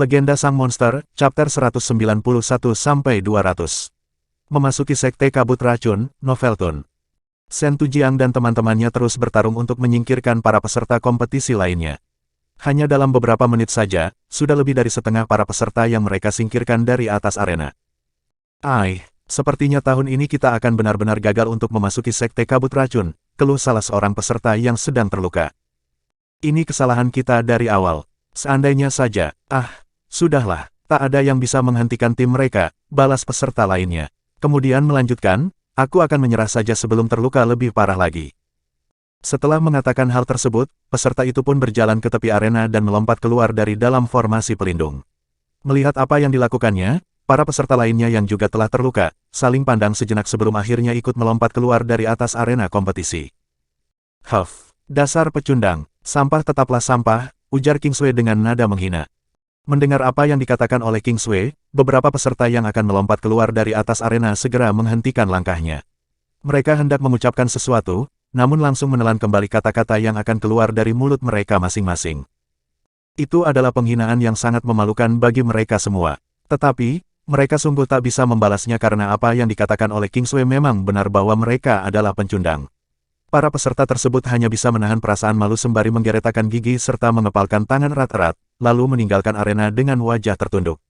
Legenda Sang Monster, Chapter 191-200. Memasuki Sekte Kabut Racun, Novelton. Shen Tujiang dan teman-temannya terus bertarung untuk menyingkirkan para peserta kompetisi lainnya. Hanya dalam beberapa menit saja, sudah lebih dari setengah para peserta yang mereka singkirkan dari atas arena. Sepertinya tahun ini kita akan benar-benar gagal untuk memasuki Sekte Kabut Racun, keluh salah seorang peserta yang sedang terluka. Ini kesalahan kita dari awal. Seandainya saja, sudahlah, tak ada yang bisa menghentikan tim mereka, balas peserta lainnya. Kemudian melanjutkan, aku akan menyerah saja sebelum terluka lebih parah lagi. Setelah mengatakan hal tersebut, peserta itu pun berjalan ke tepi arena dan melompat keluar dari dalam formasi pelindung. Melihat apa yang dilakukannya, para peserta lainnya yang juga telah terluka, saling pandang sejenak sebelum akhirnya ikut melompat keluar dari atas arena kompetisi. Dasar pecundang, sampah tetaplah sampah, ujar King Sui dengan nada menghina. Mendengar apa yang dikatakan oleh King Sui, beberapa peserta yang akan melompat keluar dari atas arena segera menghentikan langkahnya. Mereka hendak mengucapkan sesuatu, namun langsung menelan kembali kata-kata yang akan keluar dari mulut mereka masing-masing. Itu adalah penghinaan yang sangat memalukan bagi mereka semua. Tetapi, mereka sungguh tak bisa membalasnya karena apa yang dikatakan oleh King Sui memang benar bahwa mereka adalah pencundang. Para peserta tersebut hanya bisa menahan perasaan malu sembari menggeretakkan gigi serta mengepalkan tangan erat-erat, lalu meninggalkan arena dengan wajah tertunduk.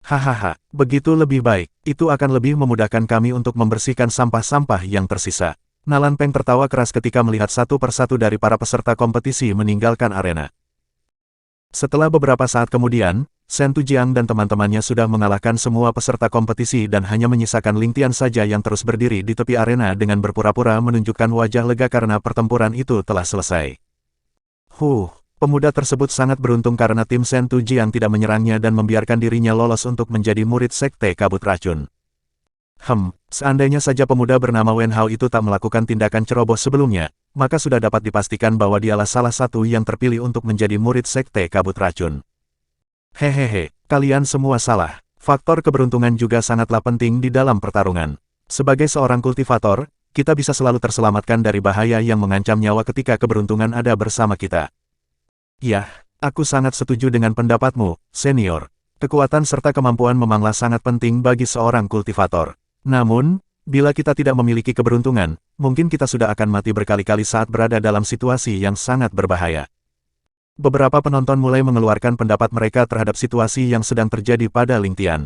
Hahaha, begitu lebih baik, itu akan lebih memudahkan kami untuk membersihkan sampah-sampah yang tersisa. Nalan Peng tertawa keras ketika melihat satu persatu dari para peserta kompetisi meninggalkan arena. Setelah beberapa saat kemudian, Shen Tujiang dan teman-temannya sudah mengalahkan semua peserta kompetisi dan hanya menyisakan Ling Tian saja yang terus berdiri di tepi arena dengan berpura-pura menunjukkan wajah lega karena pertempuran itu telah selesai. Pemuda tersebut sangat beruntung karena tim Shen Tujiang tidak menyerangnya dan membiarkan dirinya lolos untuk menjadi murid Sekte Kabut Racun. Seandainya saja pemuda bernama Wen Hao itu tak melakukan tindakan ceroboh sebelumnya, maka sudah dapat dipastikan bahwa dialah salah satu yang terpilih untuk menjadi murid Sekte Kabut Racun. Hehehe, kalian semua salah. Faktor keberuntungan juga sangatlah penting di dalam pertarungan. Sebagai seorang kultivator, kita bisa selalu terselamatkan dari bahaya yang mengancam nyawa ketika keberuntungan ada bersama kita. Yah, aku sangat setuju dengan pendapatmu, senior. Kekuatan serta kemampuan memanglah sangat penting bagi seorang kultivator. Namun, bila kita tidak memiliki keberuntungan, mungkin kita sudah akan mati berkali-kali saat berada dalam situasi yang sangat berbahaya. Beberapa penonton mulai mengeluarkan pendapat mereka terhadap situasi yang sedang terjadi pada Ling Tian.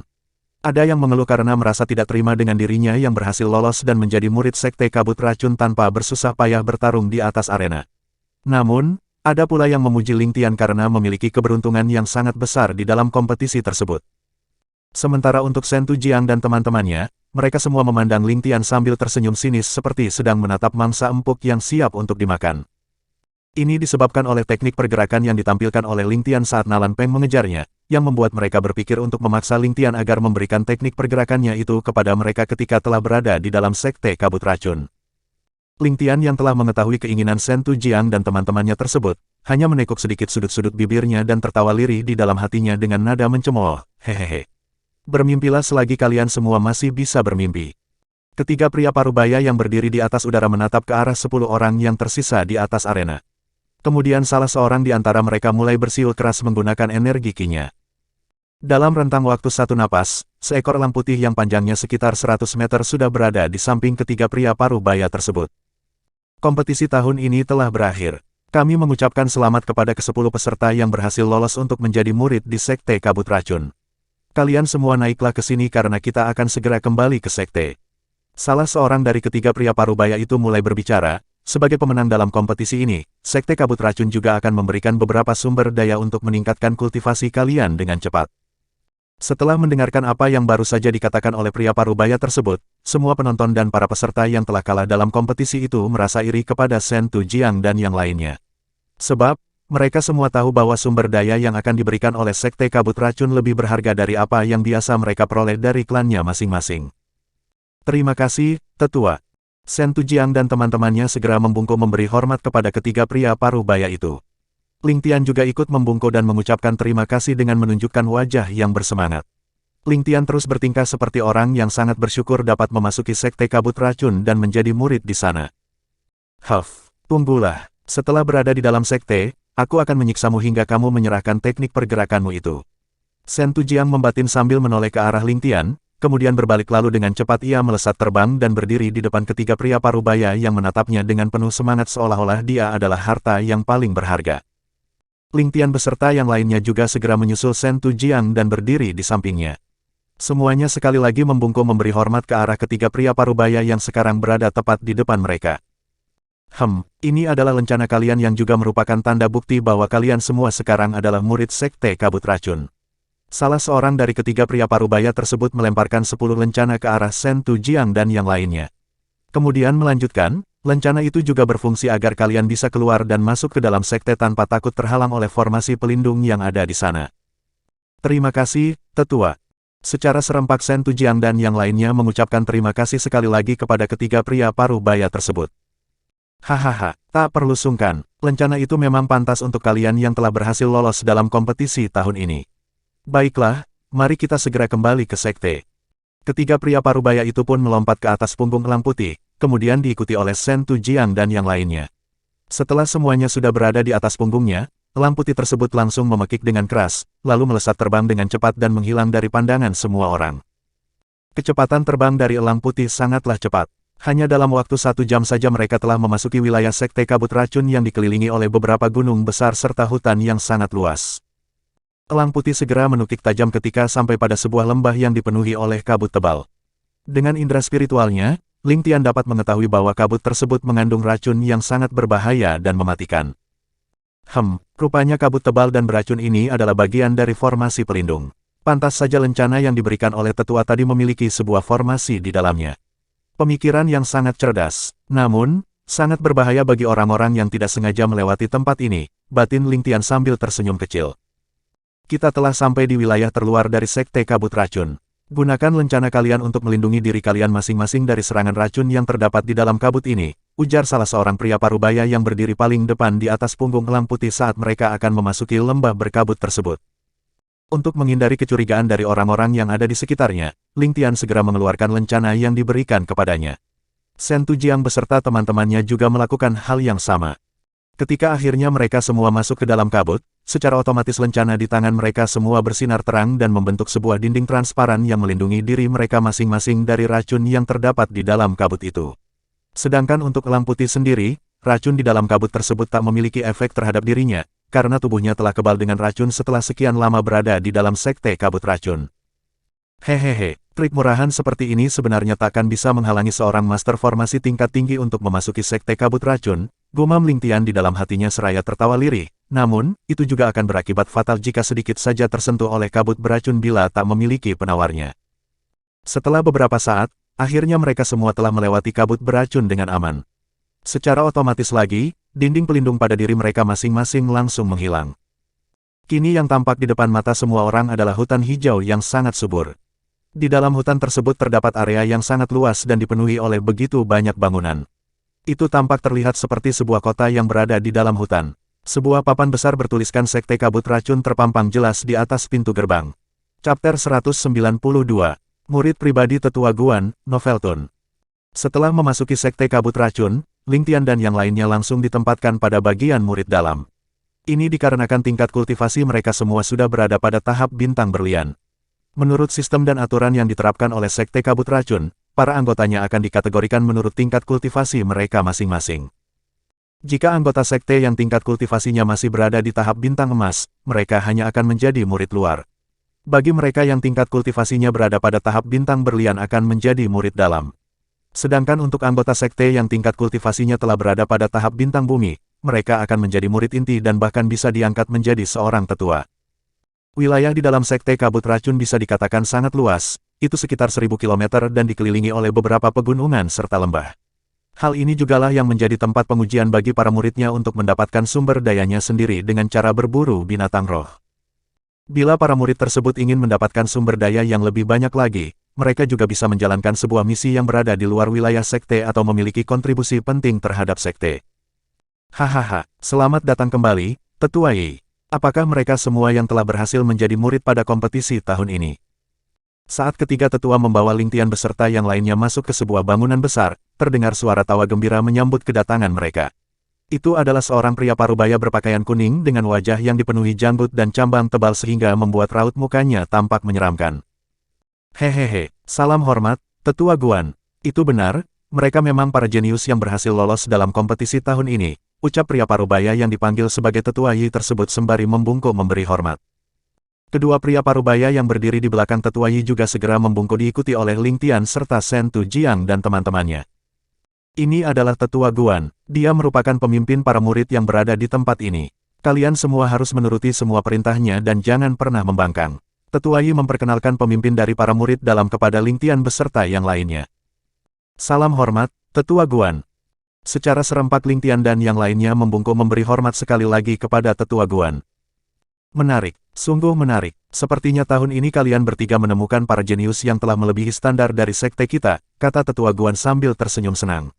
Ada yang mengeluh karena merasa tidak terima dengan dirinya yang berhasil lolos dan menjadi murid Sekte Kabut Racun tanpa bersusah payah bertarung di atas arena. Namun, ada pula yang memuji Ling Tian karena memiliki keberuntungan yang sangat besar di dalam kompetisi tersebut. Sementara untuk Shen Tujiang dan teman-temannya, mereka semua memandang Ling Tian sambil tersenyum sinis seperti sedang menatap mangsa empuk yang siap untuk dimakan. Ini disebabkan oleh teknik pergerakan yang ditampilkan oleh Ling Tian saat Nalan Peng mengejarnya, yang membuat mereka berpikir untuk memaksa Ling Tian agar memberikan teknik pergerakannya itu kepada mereka ketika telah berada di dalam Sekte Kabut Racun. Ling Tian yang telah mengetahui keinginan Shen Tujiang dan teman-temannya tersebut, hanya menekuk sedikit sudut-sudut bibirnya dan tertawa lirih di dalam hatinya dengan nada mencemooh, hehehe. Bermimpilah selagi kalian semua masih bisa bermimpi. Ketiga pria parubaya yang berdiri di atas udara menatap ke arah 10 orang yang tersisa di atas arena. Kemudian salah seorang di antara mereka mulai bersiul keras menggunakan energi Qi-nya. Dalam rentang waktu satu napas, seekor elang putih yang panjangnya sekitar 100 meter sudah berada di samping ketiga pria parubaya tersebut. Kompetisi tahun ini telah berakhir. Kami mengucapkan selamat kepada ke-10 peserta yang berhasil lolos untuk menjadi murid di Sekte Kabut Racun. Kalian semua naiklah ke sini karena kita akan segera kembali ke Sekte. Salah seorang dari ketiga pria parubaya itu mulai berbicara. Sebagai pemenang dalam kompetisi ini, Sekte Kabut Racun juga akan memberikan beberapa sumber daya untuk meningkatkan kultivasi kalian dengan cepat. Setelah mendengarkan apa yang baru saja dikatakan oleh pria parubaya tersebut, semua penonton dan para peserta yang telah kalah dalam kompetisi itu merasa iri kepada Shen Tujiang dan yang lainnya. Sebab, mereka semua tahu bahwa sumber daya yang akan diberikan oleh Sekte Kabut Racun lebih berharga dari apa yang biasa mereka peroleh dari klannya masing-masing. Terima kasih, Tetua. Shen Tujiang dan teman-temannya segera membungkuk memberi hormat kepada ketiga pria parubaya itu. Ling Tian juga ikut membungkuk dan mengucapkan terima kasih dengan menunjukkan wajah yang bersemangat. Ling Tian terus bertingkah seperti orang yang sangat bersyukur dapat memasuki Sekte Kabut Racun dan menjadi murid di sana. Tunggulah. Setelah berada di dalam sekte, aku akan menyiksamu hingga kamu menyerahkan teknik pergerakanmu itu. Shen Tujiang membatin sambil menoleh ke arah Ling Tian, kemudian berbalik lalu dengan cepat ia melesat terbang dan berdiri di depan ketiga pria parubaya yang menatapnya dengan penuh semangat seolah-olah dia adalah harta yang paling berharga. Ling Tian beserta yang lainnya juga segera menyusul Shen Tujiang dan berdiri di sampingnya. Semuanya sekali lagi membungkuk memberi hormat ke arah ketiga pria parubaya yang sekarang berada tepat di depan mereka. Ini adalah lencana kalian yang juga merupakan tanda bukti bahwa kalian semua sekarang adalah murid Sekte Kabut Racun. Salah seorang dari ketiga pria parubaya tersebut melemparkan 10 lencana ke arah Shen Tujiang dan yang lainnya. Kemudian melanjutkan, lencana itu juga berfungsi agar kalian bisa keluar dan masuk ke dalam sekte tanpa takut terhalang oleh formasi pelindung yang ada di sana. Terima kasih, Tetua. Secara serempak Shen Tujiang dan yang lainnya mengucapkan terima kasih sekali lagi kepada ketiga pria parubaya tersebut. Hahaha, tak perlu sungkan, lencana itu memang pantas untuk kalian yang telah berhasil lolos dalam kompetisi tahun ini. Baiklah, mari kita segera kembali ke sekte. Ketiga pria parubaya itu pun melompat ke atas punggung elang putih, kemudian diikuti oleh Shen Tujiang dan yang lainnya. Setelah semuanya sudah berada di atas punggungnya, elang putih tersebut langsung memekik dengan keras, lalu melesat terbang dengan cepat dan menghilang dari pandangan semua orang. Kecepatan terbang dari elang putih sangatlah cepat. Hanya dalam waktu 1 jam saja mereka telah memasuki wilayah Sekte Kabut Racun yang dikelilingi oleh beberapa gunung besar serta hutan yang sangat luas. Elang putih segera menukik tajam ketika sampai pada sebuah lembah yang dipenuhi oleh kabut tebal. Dengan indera spiritualnya, Ling Tian dapat mengetahui bahwa kabut tersebut mengandung racun yang sangat berbahaya dan mematikan. Rupanya kabut tebal dan beracun ini adalah bagian dari formasi pelindung. Pantas saja lencana yang diberikan oleh tetua tadi memiliki sebuah formasi di dalamnya. Pemikiran yang sangat cerdas, namun, sangat berbahaya bagi orang-orang yang tidak sengaja melewati tempat ini, batin Ling Tian sambil tersenyum kecil. Kita telah sampai di wilayah terluar dari Sekte Kabut Racun. Gunakan lencana kalian untuk melindungi diri kalian masing-masing dari serangan racun yang terdapat di dalam kabut ini, ujar salah seorang pria parubaya yang berdiri paling depan di atas punggung elang putih saat mereka akan memasuki lembah berkabut tersebut. Untuk menghindari kecurigaan dari orang-orang yang ada di sekitarnya, Ling Tian segera mengeluarkan lencana yang diberikan kepadanya. Shen Tujiang beserta teman-temannya juga melakukan hal yang sama. Ketika akhirnya mereka semua masuk ke dalam kabut, secara otomatis lencana di tangan mereka semua bersinar terang dan membentuk sebuah dinding transparan yang melindungi diri mereka masing-masing dari racun yang terdapat di dalam kabut itu. Sedangkan untuk elang putih sendiri, racun di dalam kabut tersebut tak memiliki efek terhadap dirinya, karena tubuhnya telah kebal dengan racun setelah sekian lama berada di dalam Sekte Kabut Racun. Hehehe, trik murahan seperti ini sebenarnya takkan bisa menghalangi seorang master formasi tingkat tinggi untuk memasuki Sekte Kabut Racun, gumam Ling Tian di dalam hatinya seraya tertawa lirih. Namun, itu juga akan berakibat fatal jika sedikit saja tersentuh oleh kabut beracun bila tak memiliki penawarnya. Setelah beberapa saat, akhirnya mereka semua telah melewati kabut beracun dengan aman. Secara otomatis lagi, dinding pelindung pada diri mereka masing-masing langsung menghilang. Kini yang tampak di depan mata semua orang adalah hutan hijau yang sangat subur. Di dalam hutan tersebut terdapat area yang sangat luas dan dipenuhi oleh begitu banyak bangunan. Itu tampak terlihat seperti sebuah kota yang berada di dalam hutan. Sebuah papan besar bertuliskan Sekte Kabut Racun terpampang jelas di atas pintu gerbang. Chapter 192. Murid Pribadi Tetua Guan, Novelton. Setelah memasuki Sekte Kabut Racun, Ling Tian dan yang lainnya langsung ditempatkan pada bagian murid dalam. Ini dikarenakan tingkat kultivasi mereka semua sudah berada pada tahap bintang berlian. Menurut sistem dan aturan yang diterapkan oleh Sekte Kabut Racun, para anggotanya akan dikategorikan menurut tingkat kultivasi mereka masing-masing. Jika anggota sekte yang tingkat kultivasinya masih berada di tahap bintang emas, mereka hanya akan menjadi murid luar. Bagi mereka yang tingkat kultivasinya berada pada tahap bintang berlian akan menjadi murid dalam. Sedangkan untuk anggota sekte yang tingkat kultivasinya telah berada pada tahap bintang bumi, mereka akan menjadi murid inti dan bahkan bisa diangkat menjadi seorang tetua. Wilayah di dalam Sekte Kabut Racun bisa dikatakan sangat luas, itu sekitar 1000 km dan dikelilingi oleh beberapa pegunungan serta lembah. Hal ini jugalah yang menjadi tempat pengujian bagi para muridnya untuk mendapatkan sumber dayanya sendiri dengan cara berburu binatang roh. Bila para murid tersebut ingin mendapatkan sumber daya yang lebih banyak lagi, mereka juga bisa menjalankan sebuah misi yang berada di luar wilayah sekte atau memiliki kontribusi penting terhadap sekte. Hahaha, selamat datang kembali, Tetua Yi. Apakah mereka semua yang telah berhasil menjadi murid pada kompetisi tahun ini? Saat ketiga tetua membawa Ling Tian beserta yang lainnya masuk ke sebuah bangunan besar, terdengar suara tawa gembira menyambut kedatangan mereka. Itu adalah seorang pria parubaya berpakaian kuning dengan wajah yang dipenuhi janggut dan cambang tebal sehingga membuat raut mukanya tampak menyeramkan. Hehehe, salam hormat, Tetua Guan. Itu benar, mereka memang para jenius yang berhasil lolos dalam kompetisi tahun ini, ucap pria parubaya yang dipanggil sebagai Tetua Yi tersebut sembari membungkuk memberi hormat. Kedua pria parubaya yang berdiri di belakang Tetua Yi juga segera membungkuk diikuti oleh Ling Tian serta Shen Tujiang dan teman-temannya. Ini adalah Tetua Guan, dia merupakan pemimpin para murid yang berada di tempat ini. Kalian semua harus menuruti semua perintahnya dan jangan pernah membangkang. Tetua Yi memperkenalkan pemimpin dari para murid dalam kepada Ling Tian beserta yang lainnya. Salam hormat, Tetua Guan. Secara serempak Ling Tian dan yang lainnya membungkuk memberi hormat sekali lagi kepada Tetua Guan. Menarik, sungguh menarik. Sepertinya tahun ini kalian bertiga menemukan para jenius yang telah melebihi standar dari sekte kita, kata Tetua Guan sambil tersenyum senang.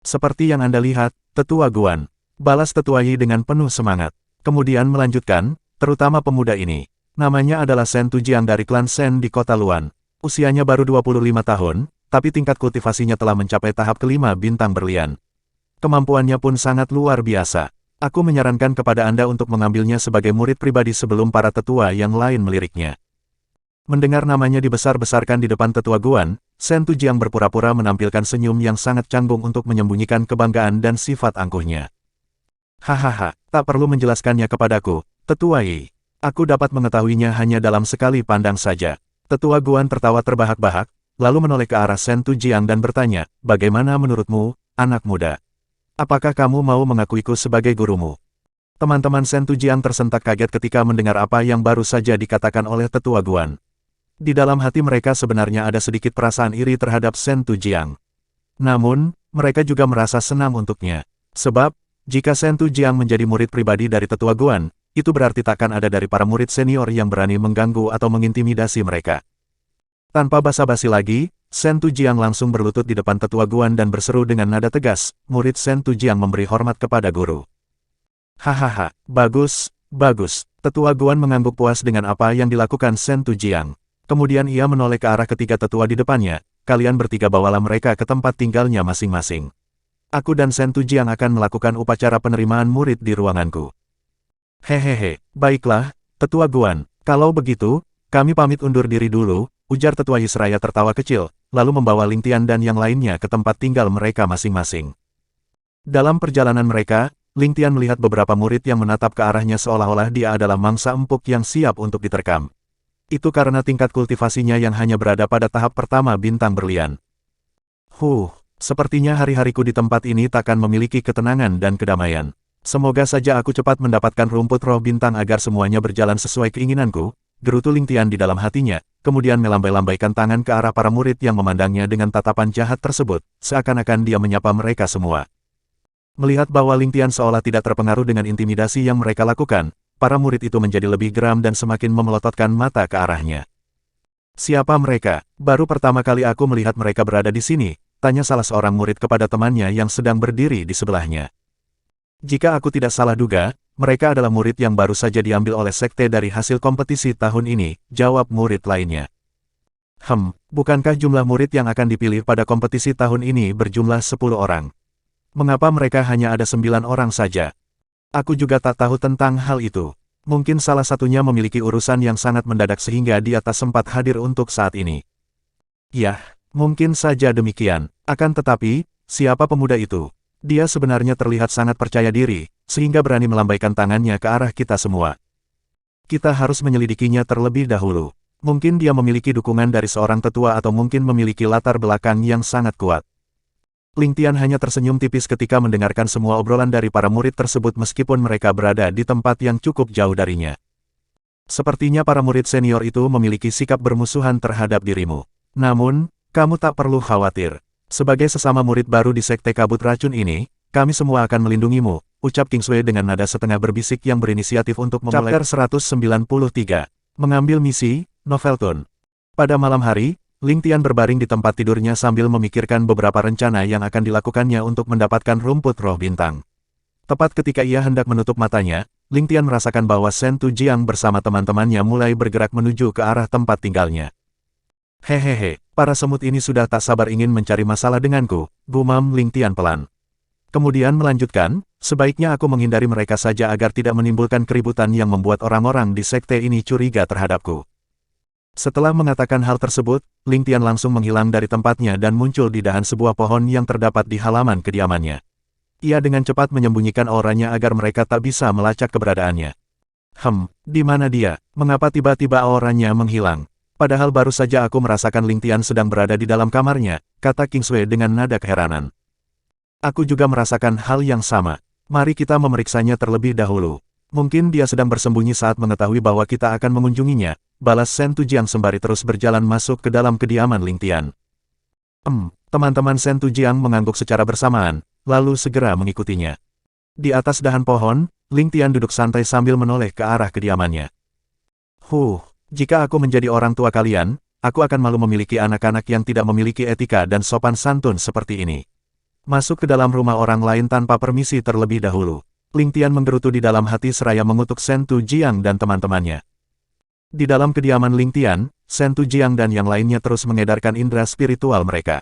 Seperti yang Anda lihat, Tetua Guan, balas Tetua Yi dengan penuh semangat. Kemudian melanjutkan, terutama pemuda ini. Namanya adalah Shen Tujiang dari klan Shen di kota Luan. Usianya baru 25 tahun, tapi tingkat kultivasinya telah mencapai tahap kelima bintang berlian. Kemampuannya pun sangat luar biasa. Aku menyarankan kepada Anda untuk mengambilnya sebagai murid pribadi sebelum para tetua yang lain meliriknya. Mendengar namanya dibesar-besarkan di depan Tetua Guan, Shen Tujiang berpura-pura menampilkan senyum yang sangat canggung untuk menyembunyikan kebanggaan dan sifat angkuhnya. Hahaha, tak perlu menjelaskannya kepadaku, Tetua Yi. Aku dapat mengetahuinya hanya dalam sekali pandang saja. Tetua Guan tertawa terbahak-bahak, lalu menoleh ke arah Shen Tujiang dan bertanya, bagaimana menurutmu, anak muda? Apakah kamu mau mengakuiku sebagai gurumu? Teman-teman Shen Tujiang tersentak kaget ketika mendengar apa yang baru saja dikatakan oleh Tetua Guan. Di dalam hati mereka sebenarnya ada sedikit perasaan iri terhadap Shen Tujiang. Namun, mereka juga merasa senang untuknya. Sebab, jika Shen Tujiang menjadi murid pribadi dari Tetua Guan, itu berarti takkan ada dari para murid senior yang berani mengganggu atau mengintimidasi mereka. Tanpa basa-basi lagi, Shen Tujiang langsung berlutut di depan Tetua Guan dan berseru dengan nada tegas, murid Shen Tujiang memberi hormat kepada guru. Hahaha, bagus, bagus. Tetua Guan mengangguk puas dengan apa yang dilakukan Shen Tujiang. Kemudian ia menoleh ke arah ketiga tetua di depannya, kalian bertiga bawalah mereka ke tempat tinggalnya masing-masing. Aku dan Shen Tujiang akan melakukan upacara penerimaan murid di ruanganku. Hehehe, baiklah, Tetua Guan, kalau begitu, kami pamit undur diri dulu, ujar Tetua Yi seraya tertawa kecil, lalu membawa Ling Tian dan yang lainnya ke tempat tinggal mereka masing-masing. Dalam perjalanan mereka, Ling Tian melihat beberapa murid yang menatap ke arahnya seolah-olah dia adalah mangsa empuk yang siap untuk diterkam. Itu karena tingkat kultivasinya yang hanya berada pada tahap pertama bintang berlian. Sepertinya hari-hariku di tempat ini takkan memiliki ketenangan dan kedamaian. Semoga saja aku cepat mendapatkan rumput roh bintang agar semuanya berjalan sesuai keinginanku, gerutu Ling Tian di dalam hatinya, kemudian melambai-lambaikan tangan ke arah para murid yang memandangnya dengan tatapan jahat tersebut, seakan-akan dia menyapa mereka semua. Melihat bahwa Ling Tian seolah tidak terpengaruh dengan intimidasi yang mereka lakukan, para murid itu menjadi lebih geram dan semakin memelototkan mata ke arahnya. Siapa mereka? Baru pertama kali aku melihat mereka berada di sini, tanya salah seorang murid kepada temannya yang sedang berdiri di sebelahnya. Jika aku tidak salah duga, mereka adalah murid yang baru saja diambil oleh sekte dari hasil kompetisi tahun ini, jawab murid lainnya. Bukankah jumlah murid yang akan dipilih pada kompetisi tahun ini berjumlah 10 orang? Mengapa mereka hanya ada 9 orang saja? Aku juga tak tahu tentang hal itu. Mungkin salah satunya memiliki urusan yang sangat mendadak sehingga dia tak sempat hadir untuk saat ini. Yah, mungkin saja demikian. Akan tetapi, siapa pemuda itu? Dia sebenarnya terlihat sangat percaya diri, sehingga berani melambaikan tangannya ke arah kita semua. Kita harus menyelidikinya terlebih dahulu. Mungkin dia memiliki dukungan dari seorang tetua atau mungkin memiliki latar belakang yang sangat kuat. Ling Tian hanya tersenyum tipis ketika mendengarkan semua obrolan dari para murid tersebut meskipun mereka berada di tempat yang cukup jauh darinya. Sepertinya para murid senior itu memiliki sikap bermusuhan terhadap dirimu. Namun, kamu tak perlu khawatir. Sebagai sesama murid baru di Sekte Kabut Racun ini, kami semua akan melindungimu, ucap King Sui dengan nada setengah berbisik yang berinisiatif untuk memulai. Chapter 193. Mengambil misi, Novelton. Pada malam hari, Ling Tian berbaring di tempat tidurnya sambil memikirkan beberapa rencana yang akan dilakukannya untuk mendapatkan rumput roh bintang. Tepat ketika ia hendak menutup matanya, Ling Tian merasakan bahwa Shen Tujiang bersama teman-temannya mulai bergerak menuju ke arah tempat tinggalnya. Hehehe, para semut ini sudah tak sabar ingin mencari masalah denganku, gumam Ling Tian pelan. Kemudian melanjutkan, sebaiknya aku menghindari mereka saja agar tidak menimbulkan keributan yang membuat orang-orang di sekte ini curiga terhadapku. Setelah mengatakan hal tersebut, Ling Tian langsung menghilang dari tempatnya dan muncul di dahan sebuah pohon yang terdapat di halaman kediamannya. Ia dengan cepat menyembunyikan auranya agar mereka tak bisa melacak keberadaannya. Di mana dia? Mengapa tiba-tiba auranya menghilang? Padahal baru saja aku merasakan Ling Tian sedang berada di dalam kamarnya, kata Kingsway dengan nada keheranan. Aku juga merasakan hal yang sama. Mari kita memeriksanya terlebih dahulu. Mungkin dia sedang bersembunyi saat mengetahui bahwa kita akan mengunjunginya, balas Shen Tujiang sembari terus berjalan masuk ke dalam kediaman Ling Tian. Teman-teman Shen Tujiang mengangguk secara bersamaan, lalu segera mengikutinya. Di atas dahan pohon, Ling Tian duduk santai sambil menoleh ke arah kediamannya. Jika aku menjadi orang tua kalian, aku akan malu memiliki anak-anak yang tidak memiliki etika dan sopan santun seperti ini. Masuk ke dalam rumah orang lain tanpa permisi terlebih dahulu. Ling Tian menggerutu di dalam hati seraya mengutuk Shen Tujiang dan teman-temannya. Di dalam kediaman Ling Tian, Shen Tujiang dan yang lainnya terus mengedarkan indera spiritual mereka.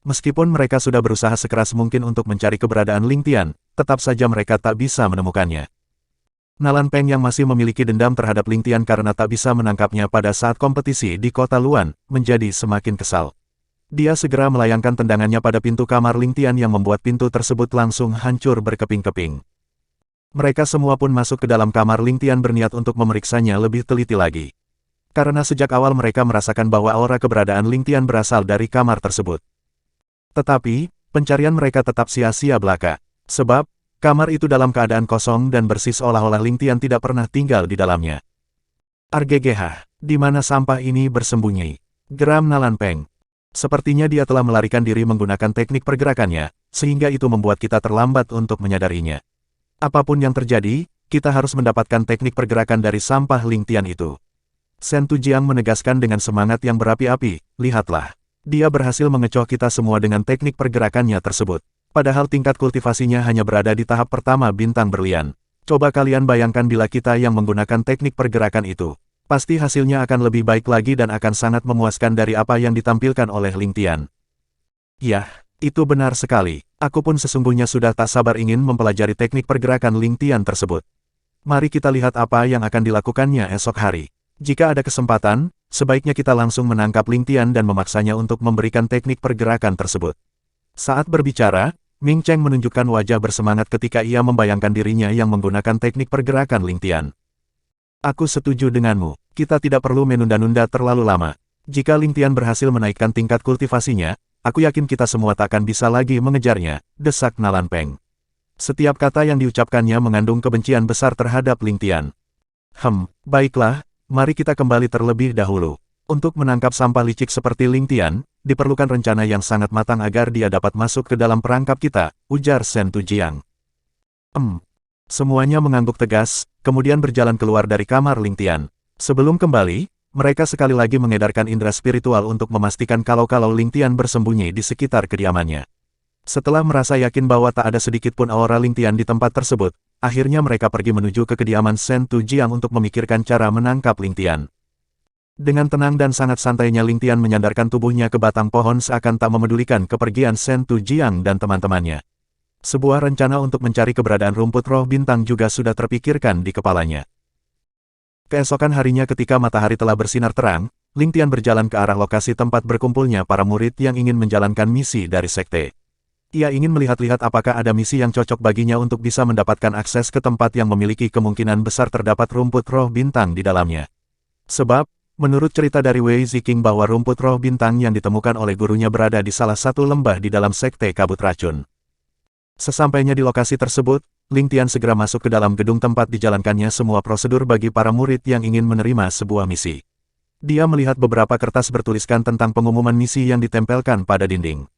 Meskipun mereka sudah berusaha sekeras mungkin untuk mencari keberadaan Ling Tian, tetap saja mereka tak bisa menemukannya. Nalan Peng yang masih memiliki dendam terhadap Ling Tian karena tak bisa menangkapnya pada saat kompetisi di kota Luan, menjadi semakin kesal. Dia segera melayangkan tendangannya pada pintu kamar Ling Tian yang membuat pintu tersebut langsung hancur berkeping-keping. Mereka semua pun masuk ke dalam kamar Ling Tian berniat untuk memeriksanya lebih teliti lagi. Karena sejak awal mereka merasakan bahwa aura keberadaan Ling Tian berasal dari kamar tersebut. Tetapi, pencarian mereka tetap sia-sia belaka. Sebab, kamar itu dalam keadaan kosong dan bersih seolah-olah Ling Tian tidak pernah tinggal di dalamnya. RGGH, di mana sampah ini bersembunyi? Geram Nalan Peng. Sepertinya dia telah melarikan diri menggunakan teknik pergerakannya, sehingga itu membuat kita terlambat untuk menyadarinya. Apapun yang terjadi, kita harus mendapatkan teknik pergerakan dari sampah Ling Tian itu. Shen Tujiang menegaskan dengan semangat yang berapi-api, lihatlah. Dia berhasil mengecoh kita semua dengan teknik pergerakannya tersebut. Padahal tingkat kultivasinya hanya berada di tahap pertama bintang berlian. Coba kalian bayangkan bila kita yang menggunakan teknik pergerakan itu. Pasti hasilnya akan lebih baik lagi dan akan sangat memuaskan dari apa yang ditampilkan oleh Ling Tian. Yah, itu benar sekali. Aku pun sesungguhnya sudah tak sabar ingin mempelajari teknik pergerakan Ling Tian tersebut. Mari kita lihat apa yang akan dilakukannya esok hari. Jika ada kesempatan, sebaiknya kita langsung menangkap Ling Tian dan memaksanya untuk memberikan teknik pergerakan tersebut. Saat berbicara, Ming Cheng menunjukkan wajah bersemangat ketika ia membayangkan dirinya yang menggunakan teknik pergerakan Ling Tian. Aku setuju denganmu, kita tidak perlu menunda-nunda terlalu lama. Jika Ling Tian berhasil menaikkan tingkat kultivasinya, aku yakin kita semua tak akan bisa lagi mengejarnya, desak Nalan Peng. Setiap kata yang diucapkannya mengandung kebencian besar terhadap Ling Tian. Baiklah, mari kita kembali terlebih dahulu. Untuk menangkap sampah licik seperti Ling Tian, diperlukan rencana yang sangat matang agar dia dapat masuk ke dalam perangkap kita, ujar Shen Tujiang. Semuanya mengangguk tegas, kemudian berjalan keluar dari kamar Ling Tian. Sebelum kembali, mereka sekali lagi mengedarkan indera spiritual untuk memastikan kalau Ling Tian bersembunyi di sekitar kediamannya. Setelah merasa yakin bahwa tak ada sedikit pun aura Ling Tian di tempat tersebut, akhirnya mereka pergi menuju ke kediaman Shen Tujiang untuk memikirkan cara menangkap Ling Tian. Dengan tenang dan sangat santainya Ling Tian menyandarkan tubuhnya ke batang pohon seakan tak memedulikan kepergian Shen Tujiang dan teman-temannya. Sebuah rencana untuk mencari keberadaan rumput roh bintang juga sudah terpikirkan di kepalanya. Keesokan harinya ketika matahari telah bersinar terang, Ling Tian berjalan ke arah lokasi tempat berkumpulnya para murid yang ingin menjalankan misi dari sekte. Ia ingin melihat-lihat apakah ada misi yang cocok baginya untuk bisa mendapatkan akses ke tempat yang memiliki kemungkinan besar terdapat rumput roh bintang di dalamnya. Sebab, menurut cerita dari Wei Ziking bahwa rumput roh bintang yang ditemukan oleh gurunya berada di salah satu lembah di dalam sekte kabut racun. Sesampainya di lokasi tersebut, Ling Tian segera masuk ke dalam gedung tempat dijalankannya semua prosedur bagi para murid yang ingin menerima sebuah misi. Dia melihat beberapa kertas bertuliskan tentang pengumuman misi yang ditempelkan pada dinding.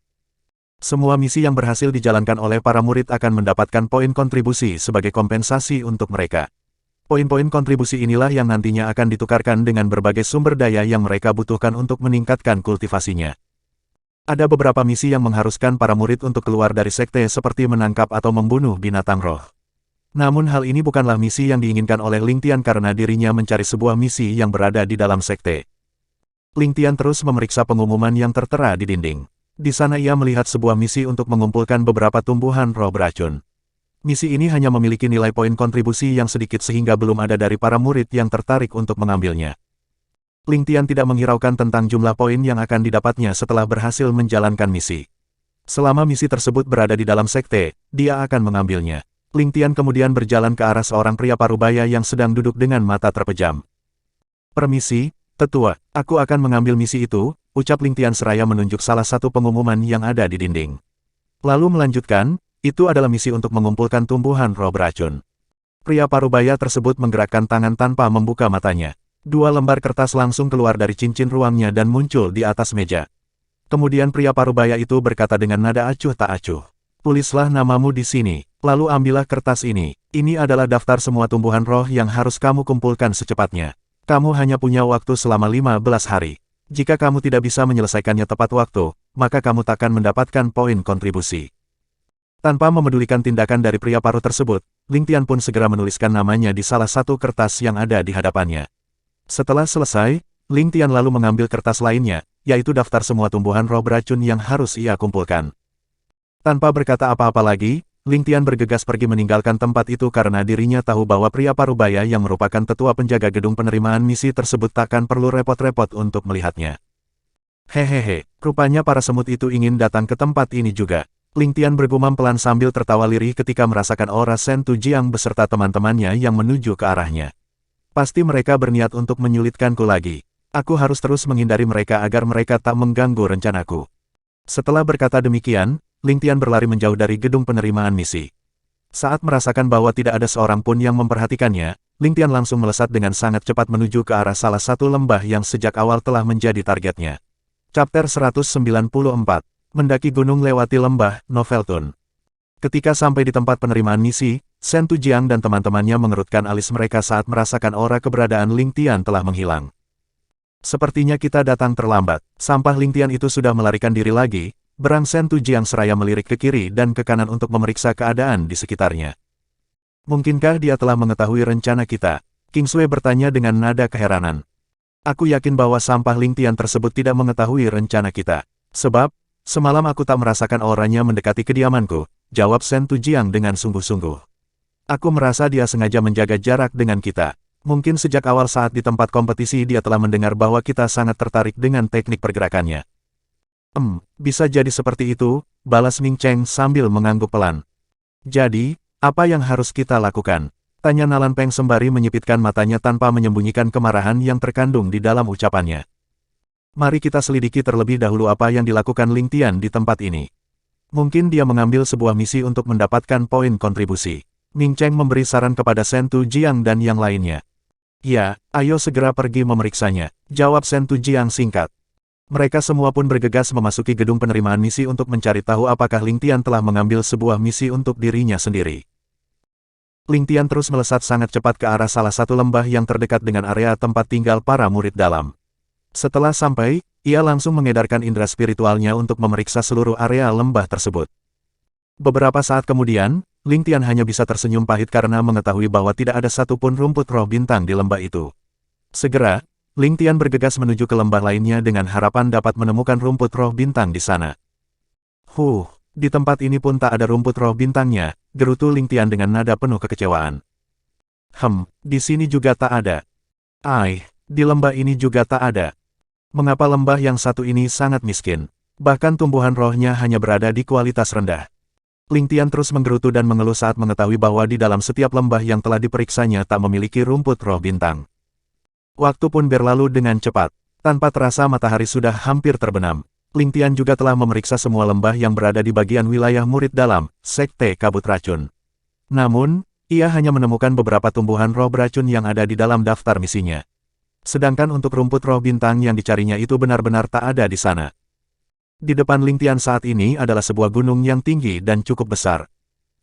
Semua misi yang berhasil dijalankan oleh para murid akan mendapatkan poin kontribusi sebagai kompensasi untuk mereka. Poin-poin kontribusi inilah yang nantinya akan ditukarkan dengan berbagai sumber daya yang mereka butuhkan untuk meningkatkan kultivasinya. Ada beberapa misi yang mengharuskan para murid untuk keluar dari sekte seperti menangkap atau membunuh binatang roh. Namun hal ini bukanlah misi yang diinginkan oleh Ling Tian karena dirinya mencari sebuah misi yang berada di dalam sekte. Ling Tian terus memeriksa pengumuman yang tertera di dinding. Di sana ia melihat sebuah misi untuk mengumpulkan beberapa tumbuhan roh beracun. Misi ini hanya memiliki nilai poin kontribusi yang sedikit sehingga belum ada dari para murid yang tertarik untuk mengambilnya. Ling Tian tidak menghiraukan tentang jumlah poin yang akan didapatnya setelah berhasil menjalankan misi. Selama misi tersebut berada di dalam sekte, dia akan mengambilnya. Ling Tian kemudian berjalan ke arah seorang pria parubaya yang sedang duduk dengan mata terpejam. "Permisi, Tetua, aku akan mengambil misi itu," ucap Ling Tian seraya menunjuk salah satu pengumuman yang ada di dinding. Lalu melanjutkan, "Itu adalah misi untuk mengumpulkan tumbuhan roh beracun." Pria parubaya tersebut menggerakkan tangan tanpa membuka matanya. 2 lembar kertas langsung keluar dari cincin ruangnya dan muncul di atas meja. Kemudian pria parubaya itu berkata dengan nada acuh tak acuh, "Tulislah namamu di sini, lalu ambillah kertas ini. Ini adalah daftar semua tumbuhan roh yang harus kamu kumpulkan secepatnya. Kamu hanya punya waktu selama 15 hari. Jika kamu tidak bisa menyelesaikannya tepat waktu, maka kamu takkan mendapatkan poin kontribusi." Tanpa memedulikan tindakan dari pria paruh tersebut, Ling Tian pun segera menuliskan namanya di salah satu kertas yang ada di hadapannya. Setelah selesai, Ling Tian lalu mengambil kertas lainnya, yaitu daftar semua tumbuhan roh beracun yang harus ia kumpulkan. Tanpa berkata apa-apa lagi, Ling Tian bergegas pergi meninggalkan tempat itu karena dirinya tahu bahwa pria parubaya yang merupakan tetua penjaga gedung penerimaan misi tersebut takkan perlu repot-repot untuk melihatnya. "Hehehe, rupanya para semut itu ingin datang ke tempat ini juga." Ling Tian bergumam pelan sambil tertawa lirih ketika merasakan aura Shen Tujiang beserta teman-temannya yang menuju ke arahnya. "Pasti mereka berniat untuk menyulitkanku lagi. Aku harus terus menghindari mereka agar mereka tak mengganggu rencanaku." Setelah berkata demikian, Ling Tian berlari menjauh dari gedung penerimaan misi. Saat merasakan bahwa tidak ada seorang pun yang memperhatikannya, Ling Tian langsung melesat dengan sangat cepat menuju ke arah salah satu lembah yang sejak awal telah menjadi targetnya. Chapter 194, Mendaki Gunung Lewati Lembah, Noveltun. Ketika sampai di tempat penerimaan misi, Shen Tujiang dan teman-temannya mengerutkan alis mereka saat merasakan aura keberadaan Ling Tian telah menghilang. "Sepertinya kita datang terlambat." Sampah Ling Tian itu sudah melarikan diri lagi, berang Shen Tujiang seraya melirik ke kiri dan ke kanan untuk memeriksa keadaan di sekitarnya. "Mungkinkah dia telah mengetahui rencana kita?" King Sui bertanya dengan nada keheranan. "Aku yakin bahwa sampah Ling Tian tersebut tidak mengetahui rencana kita. Sebab, semalam aku tak merasakan auranya mendekati kediamanku," jawab Shen Tujiang dengan sungguh-sungguh. "Aku merasa dia sengaja menjaga jarak dengan kita. Mungkin sejak awal saat di tempat kompetisi dia telah mendengar bahwa kita sangat tertarik dengan teknik pergerakannya." Bisa jadi seperti itu," balas Ming Cheng sambil mengangguk pelan. "Jadi, apa yang harus kita lakukan?" tanya Nalan Peng sembari menyipitkan matanya tanpa menyembunyikan kemarahan yang terkandung di dalam ucapannya. "Mari kita selidiki terlebih dahulu apa yang dilakukan Ling Tian di tempat ini. Mungkin dia mengambil sebuah misi untuk mendapatkan poin kontribusi." Ming Cheng memberi saran kepada Shen Tujiang dan yang lainnya. "Ya, ayo segera pergi memeriksanya," jawab Shen Tujiang singkat. Mereka semua pun bergegas memasuki gedung penerimaan misi untuk mencari tahu apakah Ling Tian telah mengambil sebuah misi untuk dirinya sendiri. Ling Tian terus melesat sangat cepat ke arah salah satu lembah yang terdekat dengan area tempat tinggal para murid dalam. Setelah sampai, ia langsung mengedarkan indera spiritualnya untuk memeriksa seluruh area lembah tersebut. Beberapa saat kemudian, Ling Tian hanya bisa tersenyum pahit karena mengetahui bahwa tidak ada satupun rumput roh bintang di lembah itu. Segera, Ling Tian bergegas menuju ke lembah lainnya dengan harapan dapat menemukan rumput roh bintang di sana. Di tempat ini pun tak ada rumput roh bintangnya," gerutu Ling Tian dengan nada penuh kekecewaan. Di sini juga tak ada. Di lembah ini juga tak ada. Mengapa lembah yang satu ini sangat miskin? Bahkan tumbuhan rohnya hanya berada di kualitas rendah." Ling Tian terus menggerutu dan mengeluh saat mengetahui bahwa di dalam setiap lembah yang telah diperiksanya tak memiliki rumput roh bintang. Waktu pun berlalu dengan cepat. Tanpa terasa matahari sudah hampir terbenam. Ling Tian juga telah memeriksa semua lembah yang berada di bagian wilayah murid dalam, Sekte Kabut Racun. Namun, ia hanya menemukan beberapa tumbuhan roh beracun yang ada di dalam daftar misinya. Sedangkan untuk rumput roh bintang yang dicarinya itu benar-benar tak ada di sana. Di depan Ling Tian saat ini adalah sebuah gunung yang tinggi dan cukup besar.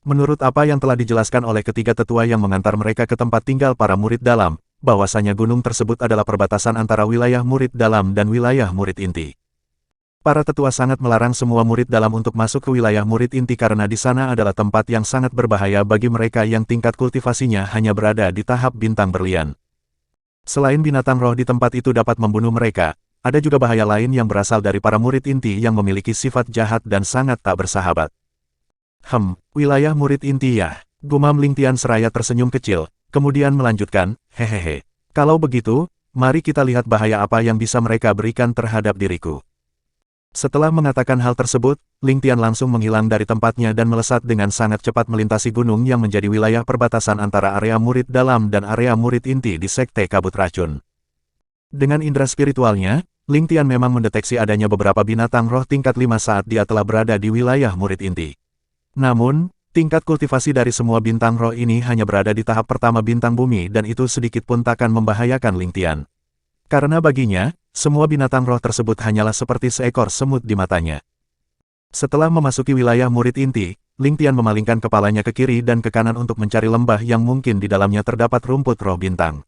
Menurut apa yang telah dijelaskan oleh ketiga tetua yang mengantar mereka ke tempat tinggal para murid dalam, bahwasanya gunung tersebut adalah perbatasan antara wilayah murid dalam dan wilayah murid inti. Para tetua sangat melarang semua murid dalam untuk masuk ke wilayah murid inti karena di sana adalah tempat yang sangat berbahaya bagi mereka yang tingkat kultivasinya hanya berada di tahap bintang berlian. Selain binatang roh di tempat itu dapat membunuh mereka, ada juga bahaya lain yang berasal dari para murid inti yang memiliki sifat jahat dan sangat tak bersahabat. Wilayah murid inti ya. Gumam Ling Tian seraya tersenyum kecil, kemudian melanjutkan, hehehe. Kalau begitu, mari kita lihat bahaya apa yang bisa mereka berikan terhadap diriku. Setelah mengatakan hal tersebut, Ling Tian langsung menghilang dari tempatnya dan melesat dengan sangat cepat melintasi gunung yang menjadi wilayah perbatasan antara area murid dalam dan area murid inti di Sekte Kabut Racun. Dengan indera spiritualnya, Ling Tian memang mendeteksi adanya beberapa binatang roh tingkat 5 saat dia telah berada di wilayah murid inti. Namun, tingkat kultivasi dari semua bintang roh ini hanya berada di tahap pertama bintang bumi dan itu sedikit pun takkan membahayakan Ling Tian. Karena baginya, semua binatang roh tersebut hanyalah seperti seekor semut di matanya. Setelah memasuki wilayah murid inti, Ling Tian memalingkan kepalanya ke kiri dan ke kanan untuk mencari lembah yang mungkin di dalamnya terdapat rumput roh bintang.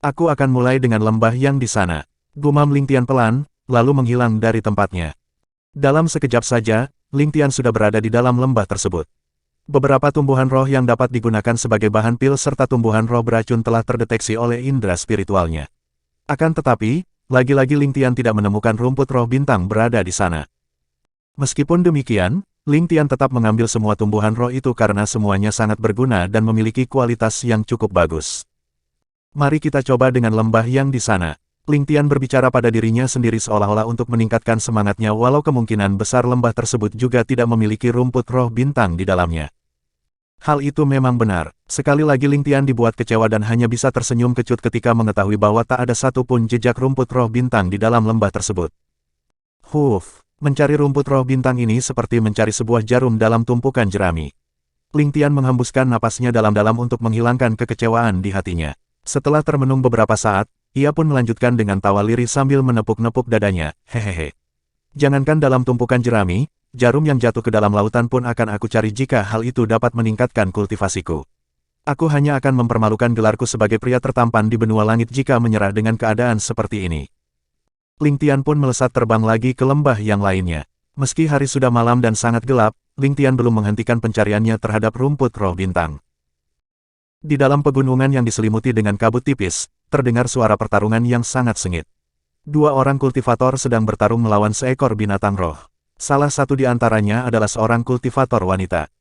Aku akan mulai dengan lembah yang di sana. Gumam Ling Tian pelan, lalu menghilang dari tempatnya. Dalam sekejap saja, Ling Tian sudah berada di dalam lembah tersebut. Beberapa tumbuhan roh yang dapat digunakan sebagai bahan pil serta tumbuhan roh beracun telah terdeteksi oleh indera spiritualnya. Akan tetapi, lagi-lagi Ling Tian tidak menemukan rumput roh bintang berada di sana. Meskipun demikian, Ling Tian tetap mengambil semua tumbuhan roh itu karena semuanya sangat berguna dan memiliki kualitas yang cukup bagus. Mari kita coba dengan lembah yang di sana. Ling Tian berbicara pada dirinya sendiri seolah-olah untuk meningkatkan semangatnya walau kemungkinan besar lembah tersebut juga tidak memiliki rumput roh bintang di dalamnya. Hal itu memang benar. Sekali lagi Ling Tian dibuat kecewa dan hanya bisa tersenyum kecut ketika mengetahui bahwa tak ada satupun jejak rumput roh bintang di dalam lembah tersebut. Mencari rumput roh bintang ini seperti mencari sebuah jarum dalam tumpukan jerami. Ling Tian menghembuskan napasnya dalam-dalam untuk menghilangkan kekecewaan di hatinya. Setelah termenung beberapa saat, ia pun melanjutkan dengan tawa lirih sambil menepuk-nepuk dadanya, hehehe. Jangankan dalam tumpukan jerami, jarum yang jatuh ke dalam lautan pun akan aku cari jika hal itu dapat meningkatkan kultivasiku. Aku hanya akan mempermalukan gelarku sebagai pria tertampan di benua langit jika menyerah dengan keadaan seperti ini. Ling Tian pun melesat terbang lagi ke lembah yang lainnya. Meski hari sudah malam dan sangat gelap, Ling Tian belum menghentikan pencariannya terhadap rumput roh bintang. Di dalam pegunungan yang diselimuti dengan kabut tipis, terdengar suara pertarungan yang sangat sengit. Dua orang kultivator sedang bertarung melawan seekor binatang roh. Salah satu di antaranya adalah seorang kultivator wanita.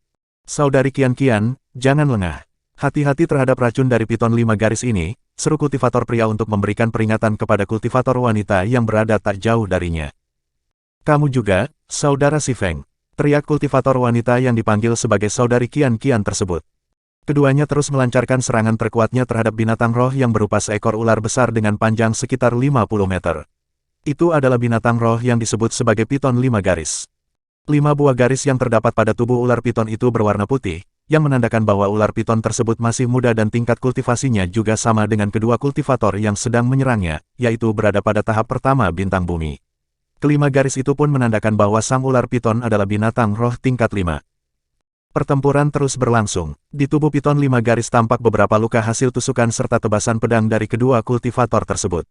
Saudari Qian, jangan lengah. Hati-hati terhadap racun dari piton 5 garis ini, seru kultivator pria untuk memberikan peringatan kepada kultivator wanita yang berada tak jauh darinya. Kamu juga, saudara Si Feng. Teriak kultivator wanita yang dipanggil sebagai saudari Qian tersebut. Keduanya terus melancarkan serangan terkuatnya terhadap binatang roh yang berupa seekor ular besar dengan panjang sekitar 50 meter. Itu adalah binatang roh yang disebut sebagai piton 5 garis. 5 buah garis yang terdapat pada tubuh ular piton itu berwarna putih, yang menandakan bahwa ular piton tersebut masih muda dan tingkat kultivasinya juga sama dengan kedua kultivator yang sedang menyerangnya, yaitu berada pada tahap pertama bintang bumi. Kelima garis itu pun menandakan bahwa sang ular piton adalah binatang roh tingkat 5. Pertempuran terus berlangsung. Di tubuh piton 5 garis tampak beberapa luka hasil tusukan serta tebasan pedang dari kedua kultivator tersebut.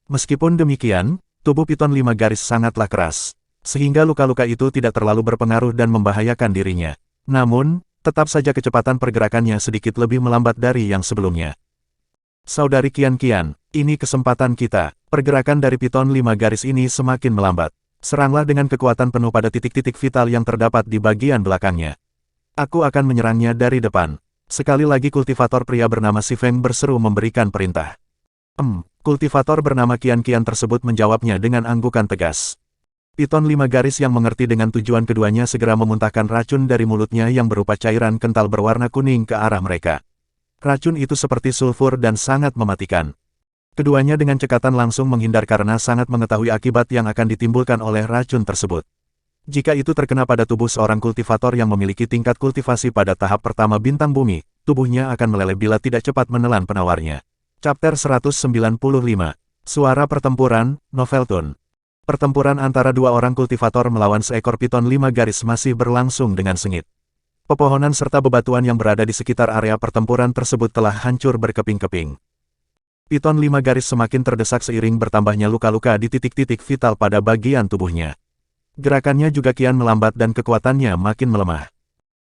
Meskipun demikian, tubuh piton 5 garis sangatlah keras, sehingga luka-luka itu tidak terlalu berpengaruh dan membahayakan dirinya. Namun, tetap saja kecepatan pergerakannya sedikit lebih melambat dari yang sebelumnya. Saudari Qian, ini kesempatan kita. Pergerakan dari piton 5 garis ini semakin melambat. Seranglah dengan kekuatan penuh pada titik-titik vital yang terdapat di bagian belakangnya. Aku akan menyerangnya dari depan. Sekali lagi kultivator pria bernama Si Feng berseru memberikan perintah. Kultivator bernama Qian tersebut menjawabnya dengan anggukan tegas. Piton 5 garis yang mengerti dengan tujuan keduanya segera memuntahkan racun dari mulutnya yang berupa cairan kental berwarna kuning ke arah mereka. Racun itu seperti sulfur dan sangat mematikan. Keduanya dengan cekatan langsung menghindar karena sangat mengetahui akibat yang akan ditimbulkan oleh racun tersebut. Jika itu terkena pada tubuh seorang kultivator yang memiliki tingkat kultivasi pada tahap pertama bintang bumi, tubuhnya akan meleleh bila tidak cepat menelan penawarnya. Chapter 195. Suara Pertempuran, Noveltun. Pertempuran antara dua orang kultivator melawan seekor piton 5 garis masih berlangsung dengan sengit. Pepohonan serta bebatuan yang berada di sekitar area pertempuran tersebut telah hancur berkeping-keping. Piton 5 garis semakin terdesak seiring bertambahnya luka-luka di titik-titik vital pada bagian tubuhnya. Gerakannya juga kian melambat dan kekuatannya makin melemah.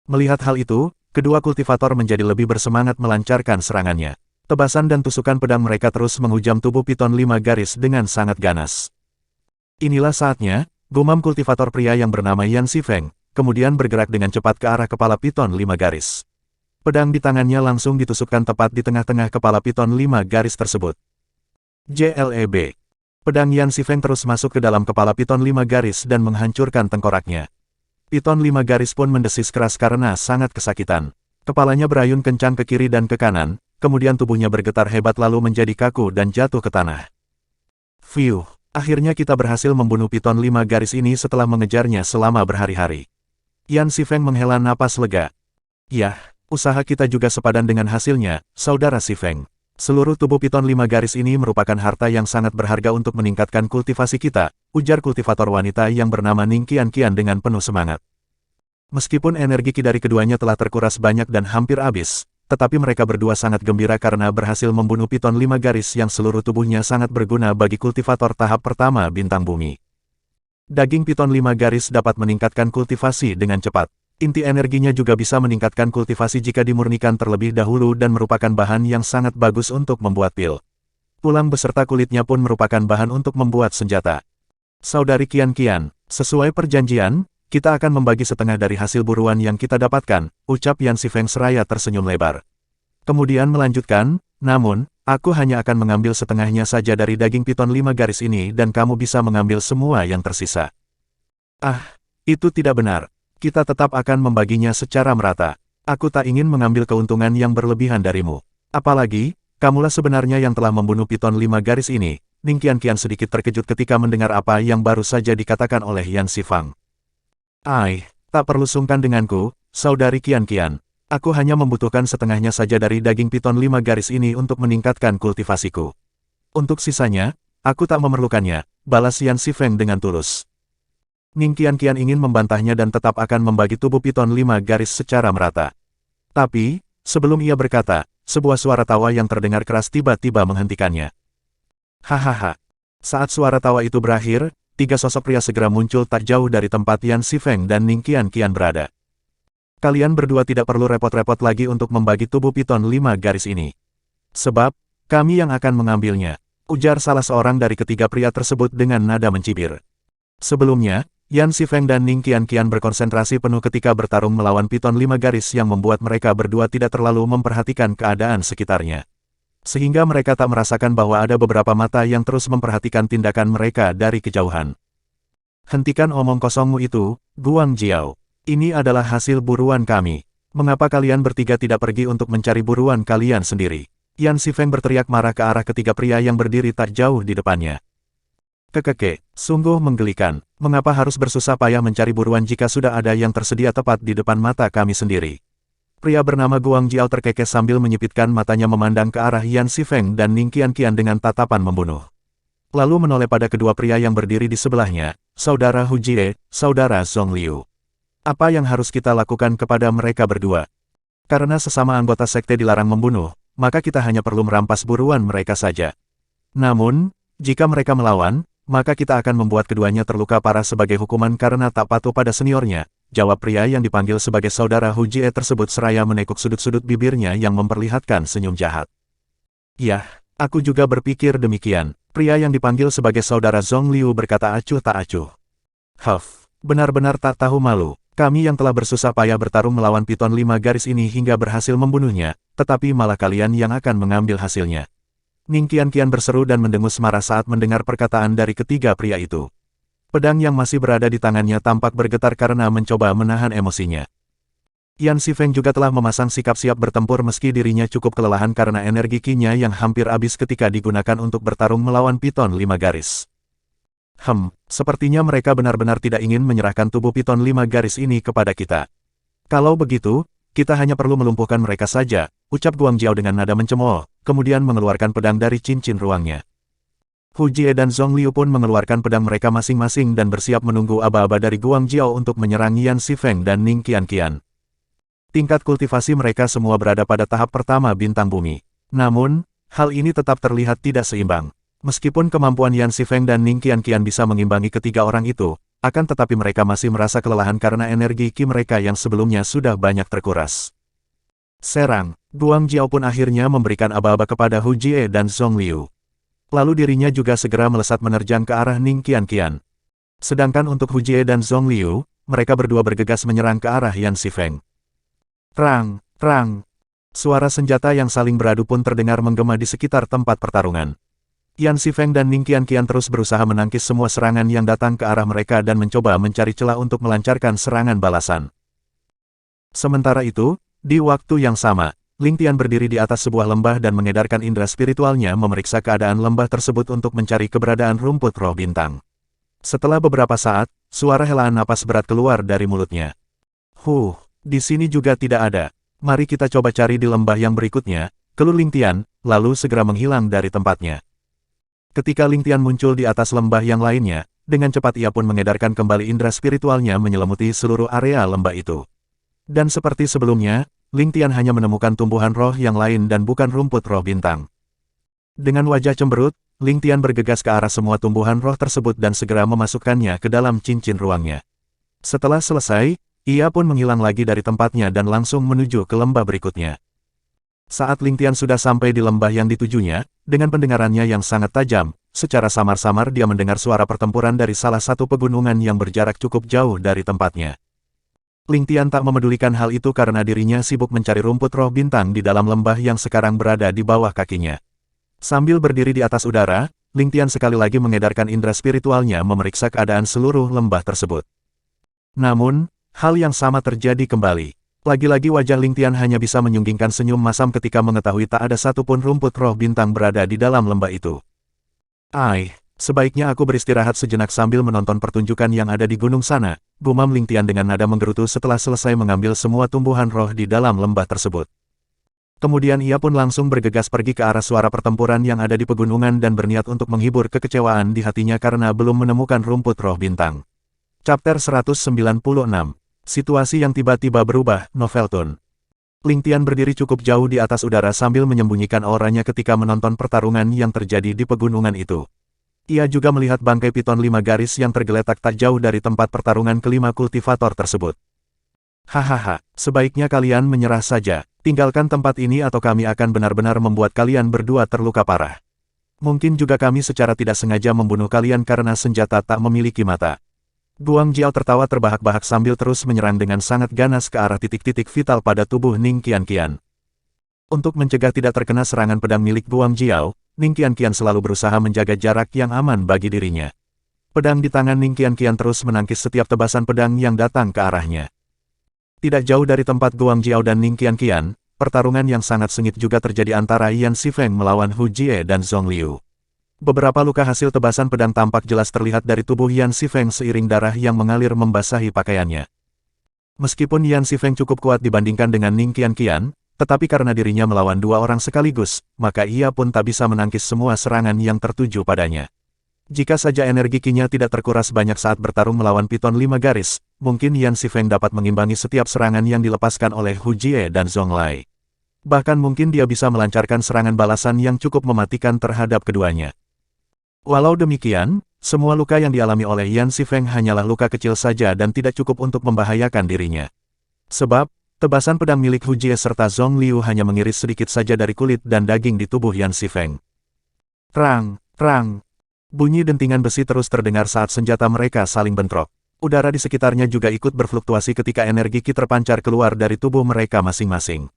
Melihat hal itu, kedua kultivator menjadi lebih bersemangat melancarkan serangannya. Tebasan dan tusukan pedang mereka terus menghujam tubuh Piton 5 garis dengan sangat ganas. Inilah saatnya, gumam kultivator pria yang bernama Yan Xifeng, kemudian bergerak dengan cepat ke arah kepala Piton 5 garis. Pedang di tangannya langsung ditusukkan tepat di tengah-tengah kepala Piton 5 garis tersebut. JLEB. Pedang Yan Xifeng terus masuk ke dalam kepala Piton 5 garis dan menghancurkan tengkoraknya. Piton 5 garis pun mendesis keras karena sangat kesakitan. Kepalanya berayun kencang ke kiri dan ke kanan, kemudian tubuhnya bergetar hebat lalu menjadi kaku dan jatuh ke tanah. Fiuh, akhirnya kita berhasil membunuh Piton 5 garis ini setelah mengejarnya selama berhari-hari. Yan Xifeng menghela napas lega. Yah, usaha kita juga sepadan dengan hasilnya, Saudara Xifeng. Seluruh tubuh Piton 5 garis ini merupakan harta yang sangat berharga untuk meningkatkan kultivasi kita, ujar kultivator wanita yang bernama Ning Qianqian dengan penuh semangat. Meskipun energi ki dari keduanya telah terkuras banyak dan hampir habis, tetapi mereka berdua sangat gembira karena berhasil membunuh Piton 5 garis yang seluruh tubuhnya sangat berguna bagi kultivator tahap pertama bintang bumi. Daging Piton 5 garis dapat meningkatkan kultivasi dengan cepat. Inti energinya juga bisa meningkatkan kultivasi jika dimurnikan terlebih dahulu dan merupakan bahan yang sangat bagus untuk membuat pil. Tulang beserta kulitnya pun merupakan bahan untuk membuat senjata. Saudari Qianqian, sesuai perjanjian, kita akan membagi setengah dari hasil buruan yang kita dapatkan, ucap Yan Xifeng seraya tersenyum lebar. Kemudian melanjutkan, namun, aku hanya akan mengambil setengahnya saja dari daging Piton 5 garis ini dan kamu bisa mengambil semua yang tersisa. Ah, itu tidak benar. Kita tetap akan membaginya secara merata. Aku tak ingin mengambil keuntungan yang berlebihan darimu. Apalagi, kamulah sebenarnya yang telah membunuh Piton 5 garis ini. Ning Qianqian sedikit terkejut ketika mendengar apa yang baru saja dikatakan oleh Yan Xifeng. Ai, tak perlu sungkan denganku, Saudari Qianqian. Aku hanya membutuhkan setengahnya saja dari daging Piton 5 garis ini untuk meningkatkan kultivasiku. Untuk sisanya, aku tak memerlukannya, balas Yan Xifeng dengan tulus. Ning Qianqian ingin membantahnya dan tetap akan membagi tubuh Piton 5 garis secara merata. Tapi, sebelum ia berkata, sebuah suara tawa yang terdengar keras tiba-tiba menghentikannya. Hahaha. Saat suara tawa itu berakhir, tiga sosok pria segera muncul tak jauh dari tempat Yan Xifeng dan Ning Qianqian berada. Kalian berdua tidak perlu repot-repot lagi untuk membagi tubuh Piton 5 garis ini. Sebab, kami yang akan mengambilnya, ujar salah seorang dari ketiga pria tersebut dengan nada mencibir. Sebelumnya, Yan Xifeng dan Ning Qianqian berkonsentrasi penuh ketika bertarung melawan Piton 5 garis yang membuat mereka berdua tidak terlalu memperhatikan keadaan sekitarnya. Sehingga mereka tak merasakan bahwa ada beberapa mata yang terus memperhatikan tindakan mereka dari kejauhan. Hentikan omong kosongmu itu, Guang Jiao. Ini adalah hasil buruan kami. Mengapa kalian bertiga tidak pergi untuk mencari buruan kalian sendiri? Yan Xifeng berteriak marah ke arah ketiga pria yang berdiri tak jauh di depannya. Kekeke, sungguh menggelikan. Mengapa harus bersusah payah mencari buruan jika sudah ada yang tersedia tepat di depan mata kami sendiri? Pria bernama Guang Jiao terkekeh sambil menyipitkan matanya memandang ke arah Yan Xifeng dan Ning Qianqian dengan tatapan membunuh. Lalu menoleh pada kedua pria yang berdiri di sebelahnya, Saudara Hu Jie, Saudara Zhong Liu. Apa yang harus kita lakukan kepada mereka berdua? Karena sesama anggota sekte dilarang membunuh, maka kita hanya perlu merampas buruan mereka saja. Namun, jika mereka melawan, maka kita akan membuat keduanya terluka parah sebagai hukuman karena tak patuh pada seniornya. Jawab pria yang dipanggil sebagai Saudara Hu Jie tersebut seraya menekuk sudut-sudut bibirnya yang memperlihatkan senyum jahat. Yah, aku juga berpikir demikian. Pria yang dipanggil sebagai Saudara Zhong Liu berkata acuh tak acuh. Huff, benar-benar tak tahu malu. Kami yang telah bersusah payah bertarung melawan Piton 5 garis ini hingga berhasil membunuhnya, tetapi malah kalian yang akan mengambil hasilnya. Ning Qianqian berseru dan mendengus marah saat mendengar perkataan dari ketiga pria itu. Pedang yang masih berada di tangannya tampak bergetar karena mencoba menahan emosinya. Yan Xifeng juga telah memasang sikap siap bertempur meski dirinya cukup kelelahan karena energi ki-nya yang hampir habis ketika digunakan untuk bertarung melawan Piton 5 garis. Sepertinya mereka benar-benar tidak ingin menyerahkan tubuh Piton 5 garis ini kepada kita. Kalau begitu, kita hanya perlu melumpuhkan mereka saja, ucap Guang Jiao dengan nada mencemooh, kemudian mengeluarkan pedang dari cincin ruangnya. Hu Jie dan Zhong Liu pun mengeluarkan pedang mereka masing-masing dan bersiap menunggu aba-aba dari Guang Jiao untuk menyerang Yan Xifeng dan Ning Qianqian. Tingkat kultivasi mereka semua berada pada tahap pertama bintang bumi. Namun, hal ini tetap terlihat tidak seimbang. Meskipun kemampuan Yan Xifeng dan Ning Qianqian bisa mengimbangi ketiga orang itu, akan tetapi mereka masih merasa kelelahan karena energi ki mereka yang sebelumnya sudah banyak terkuras. Serang, Guang Jiao pun akhirnya memberikan aba-aba kepada Hu Jie dan Zhong Liu. Lalu dirinya juga segera melesat menerjang ke arah Ning Qianqian. Sedangkan untuk Hu Jie dan Zhong Liu, mereka berdua bergegas menyerang ke arah Yan Xifeng. Terang, terang. Suara senjata yang saling beradu pun terdengar menggema di sekitar tempat pertarungan. Yan Xifeng dan Ning Qianqian terus berusaha menangkis semua serangan yang datang ke arah mereka dan mencoba mencari celah untuk melancarkan serangan balasan. Sementara itu, di waktu yang sama, Ling Tian berdiri di atas sebuah lembah dan mengedarkan indera spiritualnya memeriksa keadaan lembah tersebut untuk mencari keberadaan rumput roh bintang. Setelah beberapa saat, suara helaan napas berat keluar dari mulutnya. Di sini juga tidak ada. Mari kita coba cari di lembah yang berikutnya, keluh Ling Tian, lalu segera menghilang dari tempatnya. Ketika Ling Tian muncul di atas lembah yang lainnya, dengan cepat ia pun mengedarkan kembali indera spiritualnya menyelimuti seluruh area lembah itu. Dan seperti sebelumnya, Ling Tian hanya menemukan tumbuhan roh yang lain dan bukan rumput roh bintang. Dengan wajah cemberut, Ling Tian bergegas ke arah semua tumbuhan roh tersebut dan segera memasukkannya ke dalam cincin ruangnya. Setelah selesai, ia pun menghilang lagi dari tempatnya dan langsung menuju ke lembah berikutnya. Saat Ling Tian sudah sampai di lembah yang ditujunya, dengan pendengarannya yang sangat tajam, secara samar-samar dia mendengar suara pertempuran dari salah satu pegunungan yang berjarak cukup jauh dari tempatnya. Ling Tian tak memedulikan hal itu karena dirinya sibuk mencari rumput roh bintang di dalam lembah yang sekarang berada di bawah kakinya. Sambil berdiri di atas udara, Ling Tian sekali lagi mengedarkan indera spiritualnya memeriksa keadaan seluruh lembah tersebut. Namun, hal yang sama terjadi kembali. Lagi-lagi wajah Ling Tian hanya bisa menyunggingkan senyum masam ketika mengetahui tak ada satupun rumput roh bintang berada di dalam lembah itu. Sebaiknya aku beristirahat sejenak sambil menonton pertunjukan yang ada di gunung sana, gumam Ling Tian dengan nada menggerutu setelah selesai mengambil semua tumbuhan roh di dalam lembah tersebut. Kemudian ia pun langsung bergegas pergi ke arah suara pertempuran yang ada di pegunungan dan berniat untuk menghibur kekecewaan di hatinya karena belum menemukan rumput roh bintang. Chapter 196. Situasi yang tiba-tiba berubah, Novelton. Ling Tian berdiri cukup jauh di atas udara sambil menyembunyikan auranya ketika menonton pertarungan yang terjadi di pegunungan itu. Ia juga melihat bangkai piton 5 garis yang tergeletak tak jauh dari tempat pertarungan kelima kultivator tersebut. Hahaha, sebaiknya kalian menyerah saja, tinggalkan tempat ini atau kami akan benar-benar membuat kalian berdua terluka parah. Mungkin juga kami secara tidak sengaja membunuh kalian karena senjata tak memiliki mata. Guang Jiao tertawa terbahak-bahak sambil terus menyerang dengan sangat ganas ke arah titik-titik vital pada tubuh Ning Qianqian. Untuk mencegah tidak terkena serangan pedang milik Guang Jiao, Ning Qianqian selalu berusaha menjaga jarak yang aman bagi dirinya. Pedang di tangan Ning Qianqian terus menangkis setiap tebasan pedang yang datang ke arahnya. Tidak jauh dari tempat Guang Jiao dan Ning Qianqian, pertarungan yang sangat sengit juga terjadi antara Yan Xifeng melawan Hu Jie dan Zhong Liu. Beberapa luka hasil tebasan pedang tampak jelas terlihat dari tubuh Yan Xifeng seiring darah yang mengalir membasahi pakaiannya. Meskipun Yan Xifeng cukup kuat dibandingkan dengan Ning Qianqian, tetapi karena dirinya melawan dua orang sekaligus, maka ia pun tak bisa menangkis semua serangan yang tertuju padanya. Jika saja energi Qi-nya tidak terkuras banyak saat bertarung melawan piton 5 garis, mungkin Yan Xifeng dapat mengimbangi setiap serangan yang dilepaskan oleh Hu Jie dan Zhong Lai. Bahkan mungkin dia bisa melancarkan serangan balasan yang cukup mematikan terhadap keduanya. Walau demikian, semua luka yang dialami oleh Yan Xifeng hanyalah luka kecil saja dan tidak cukup untuk membahayakan dirinya. Sebab, tebasan pedang milik Hu Jie serta Zhong Liu hanya mengiris sedikit saja dari kulit dan daging di tubuh Yan Xifeng. Terang, terang. Bunyi dentingan besi terus terdengar saat senjata mereka saling bentrok. Udara di sekitarnya juga ikut berfluktuasi ketika energi Qi terpancar keluar dari tubuh mereka masing-masing.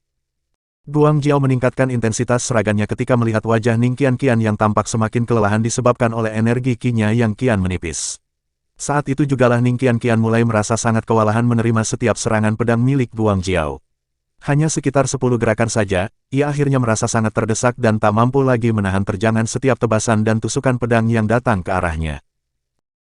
Guang Jiao meningkatkan intensitas serangannya ketika melihat wajah Ning Qianqian yang tampak semakin kelelahan disebabkan oleh energi Qi-nya yang kian menipis. Saat itu jugalah Ning Qianqian mulai merasa sangat kewalahan menerima setiap serangan pedang milik Guang Jiao. Hanya sekitar 10 gerakan saja, ia akhirnya merasa sangat terdesak dan tak mampu lagi menahan terjangan setiap tebasan dan tusukan pedang yang datang ke arahnya.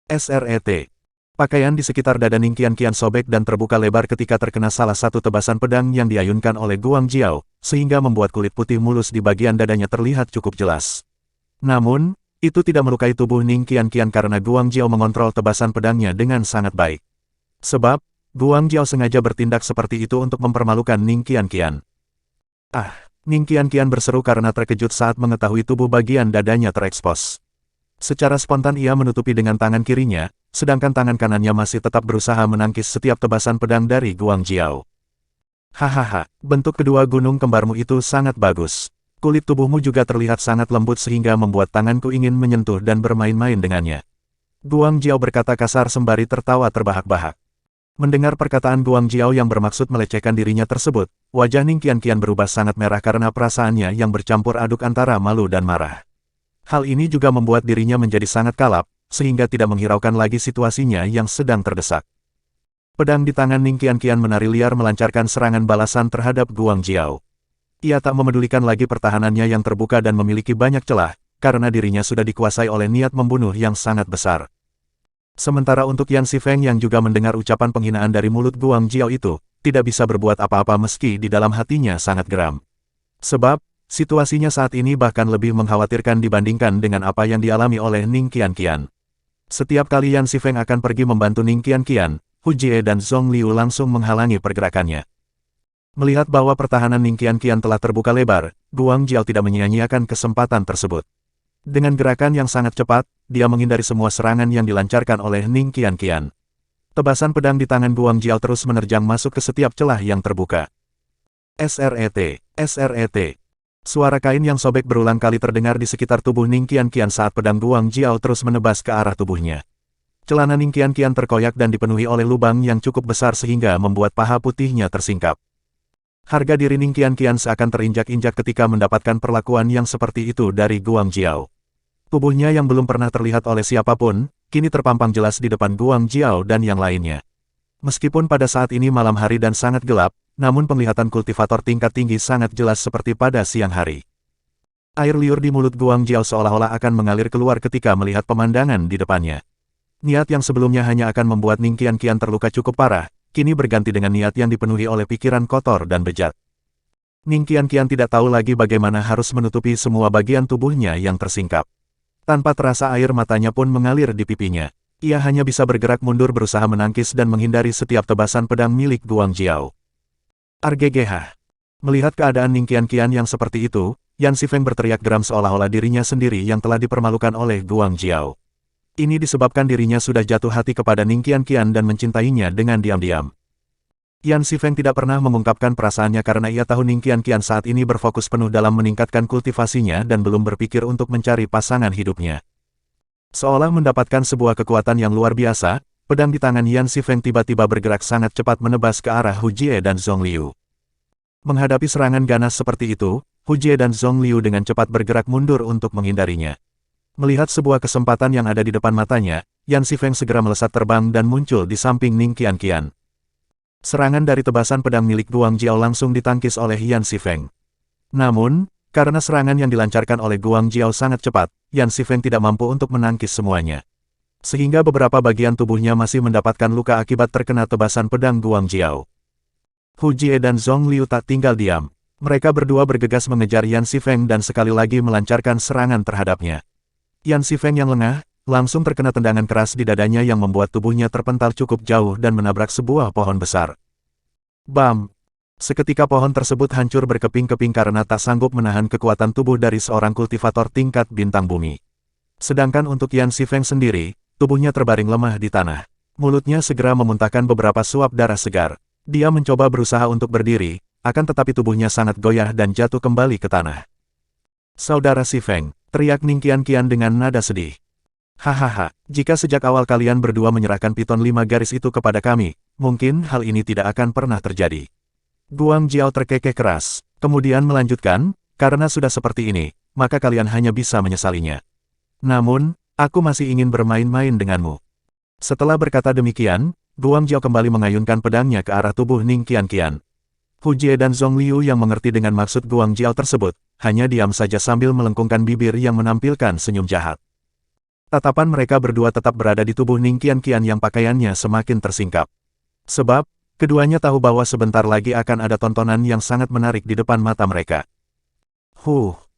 SRET. Pakaian di sekitar dada Ning Qianqian sobek dan terbuka lebar ketika terkena salah satu tebasan pedang yang diayunkan oleh Guang Jiao, sehingga membuat kulit putih mulus di bagian dadanya terlihat cukup jelas. Namun, itu tidak melukai tubuh Ning Qianqian karena Guang Jiao mengontrol tebasan pedangnya dengan sangat baik. Sebab, Guang Jiao sengaja bertindak seperti itu untuk mempermalukan Ning Qianqian. Ning Qianqian berseru karena terkejut saat mengetahui tubuh bagian dadanya terekspos. Secara spontan ia menutupi dengan tangan kirinya, sedangkan tangan kanannya masih tetap berusaha menangkis setiap tebasan pedang dari Guang Jiao. Hahaha, bentuk kedua gunung kembarmu itu sangat bagus. Kulit tubuhmu juga terlihat sangat lembut sehingga membuat tanganku ingin menyentuh dan bermain-main dengannya. Guang Jiao berkata kasar sembari tertawa terbahak-bahak. Mendengar perkataan Guang Jiao yang bermaksud melecehkan dirinya tersebut, wajah Ning Qianqian berubah sangat merah karena perasaannya yang bercampur aduk antara malu dan marah. Hal ini juga membuat dirinya menjadi sangat kalap, sehingga tidak menghiraukan lagi situasinya yang sedang terdesak. Pedang di tangan Ning Qianqian menari liar melancarkan serangan balasan terhadap Guang Jiao. Ia tak memedulikan lagi pertahanannya yang terbuka dan memiliki banyak celah, karena dirinya sudah dikuasai oleh niat membunuh yang sangat besar. Sementara untuk Yan Xifeng yang juga mendengar ucapan penghinaan dari mulut Guang Jiao itu, tidak bisa berbuat apa-apa meski di dalam hatinya sangat geram. Sebab, situasinya saat ini bahkan lebih mengkhawatirkan dibandingkan dengan apa yang dialami oleh Ning Qianqian. Setiap kali Yan Xifeng akan pergi membantu Ning Qianqian, Hu Jie dan Zhong Liu langsung menghalangi pergerakannya. Melihat bahwa pertahanan Ning Qianqian telah terbuka lebar, Guang Jiao tidak menyia-nyiakan kesempatan tersebut. Dengan gerakan yang sangat cepat, dia menghindari semua serangan yang dilancarkan oleh Ning Qianqian. Tebasan pedang di tangan Guang Jiao terus menerjang masuk ke setiap celah yang terbuka. SRET, SRET. Suara kain yang sobek berulang kali terdengar di sekitar tubuh Ning Qianqian saat pedang Guang Jiao terus menebas ke arah tubuhnya. Celana Ning Qianqian terkoyak dan dipenuhi oleh lubang yang cukup besar sehingga membuat paha putihnya tersingkap. Harga diri Ning Qianqian seakan terinjak-injak ketika mendapatkan perlakuan yang seperti itu dari Guang Jiao. Tubuhnya yang belum pernah terlihat oleh siapapun, kini terpampang jelas di depan Guang Jiao dan yang lainnya. Meskipun pada saat ini malam hari dan sangat gelap, namun penglihatan kultivator tingkat tinggi sangat jelas seperti pada siang hari. Air liur di mulut Guang Jiao seolah-olah akan mengalir keluar ketika melihat pemandangan di depannya. Niat yang sebelumnya hanya akan membuat Ning Qianqian terluka cukup parah, kini berganti dengan niat yang dipenuhi oleh pikiran kotor dan bejat. Ning Qianqian tidak tahu lagi bagaimana harus menutupi semua bagian tubuhnya yang tersingkap. Tanpa terasa air matanya pun mengalir di pipinya. Ia hanya bisa bergerak mundur berusaha menangkis dan menghindari setiap tebasan pedang milik Guang Jiao. Argegeh. Melihat keadaan Ning Qianqian yang seperti itu, Yan Xifeng berteriak geram seolah-olah dirinya sendiri yang telah dipermalukan oleh Guang Jiao. Ini disebabkan dirinya sudah jatuh hati kepada Ning Qianqian dan mencintainya dengan diam-diam. Yan Xifeng tidak pernah mengungkapkan perasaannya karena ia tahu Ning Qianqian saat ini berfokus penuh dalam meningkatkan kultivasinya dan belum berpikir untuk mencari pasangan hidupnya. Seolah mendapatkan sebuah kekuatan yang luar biasa, pedang di tangan Yan Xifeng tiba-tiba bergerak sangat cepat menebas ke arah Hu Jie dan Zhong Liu. Menghadapi serangan ganas seperti itu, Hu Jie dan Zhong Liu dengan cepat bergerak mundur untuk menghindarinya. Melihat sebuah kesempatan yang ada di depan matanya, Yan Xifeng segera melesat terbang dan muncul di samping Ning Qianqian. Serangan dari tebasan pedang milik Guang Jiao langsung ditangkis oleh Yan Xifeng. Namun, karena serangan yang dilancarkan oleh Guang Jiao sangat cepat, Yan Xifeng tidak mampu untuk menangkis semuanya. Sehingga beberapa bagian tubuhnya masih mendapatkan luka akibat terkena tebasan pedang Guang Jiao. Hu Jie dan Zhong Liu tak tinggal diam. Mereka berdua bergegas mengejar Yan Xifeng dan sekali lagi melancarkan serangan terhadapnya. Yan Xifeng yang lengah, langsung terkena tendangan keras di dadanya yang membuat tubuhnya terpental cukup jauh dan menabrak sebuah pohon besar. Bam! Seketika pohon tersebut hancur berkeping-keping karena tak sanggup menahan kekuatan tubuh dari seorang kultivator tingkat bintang bumi. Sedangkan untuk Yan Xifeng sendiri, tubuhnya terbaring lemah di tanah. Mulutnya segera memuntahkan beberapa suap darah segar. Dia mencoba berusaha untuk berdiri, akan tetapi tubuhnya sangat goyah dan jatuh kembali ke tanah. Saudara Xifeng, teriak Ning Qianqian dengan nada sedih. Hahaha, jika sejak awal kalian berdua menyerahkan piton 5 garis itu kepada kami, mungkin hal ini tidak akan pernah terjadi. Guang Jiao terkekeh keras, kemudian melanjutkan, karena sudah seperti ini, maka kalian hanya bisa menyesalinya. Namun, aku masih ingin bermain-main denganmu. Setelah berkata demikian, Guang Jiao kembali mengayunkan pedangnya ke arah tubuh Ning Qianqian. Hu Jie dan Zhong Liu yang mengerti dengan maksud Guang Jiao tersebut, hanya diam saja sambil melengkungkan bibir yang menampilkan senyum jahat. Tatapan mereka berdua tetap berada di tubuh Ning Qianqian yang pakaiannya semakin tersingkap. Sebab, keduanya tahu bahwa sebentar lagi akan ada tontonan yang sangat menarik di depan mata mereka.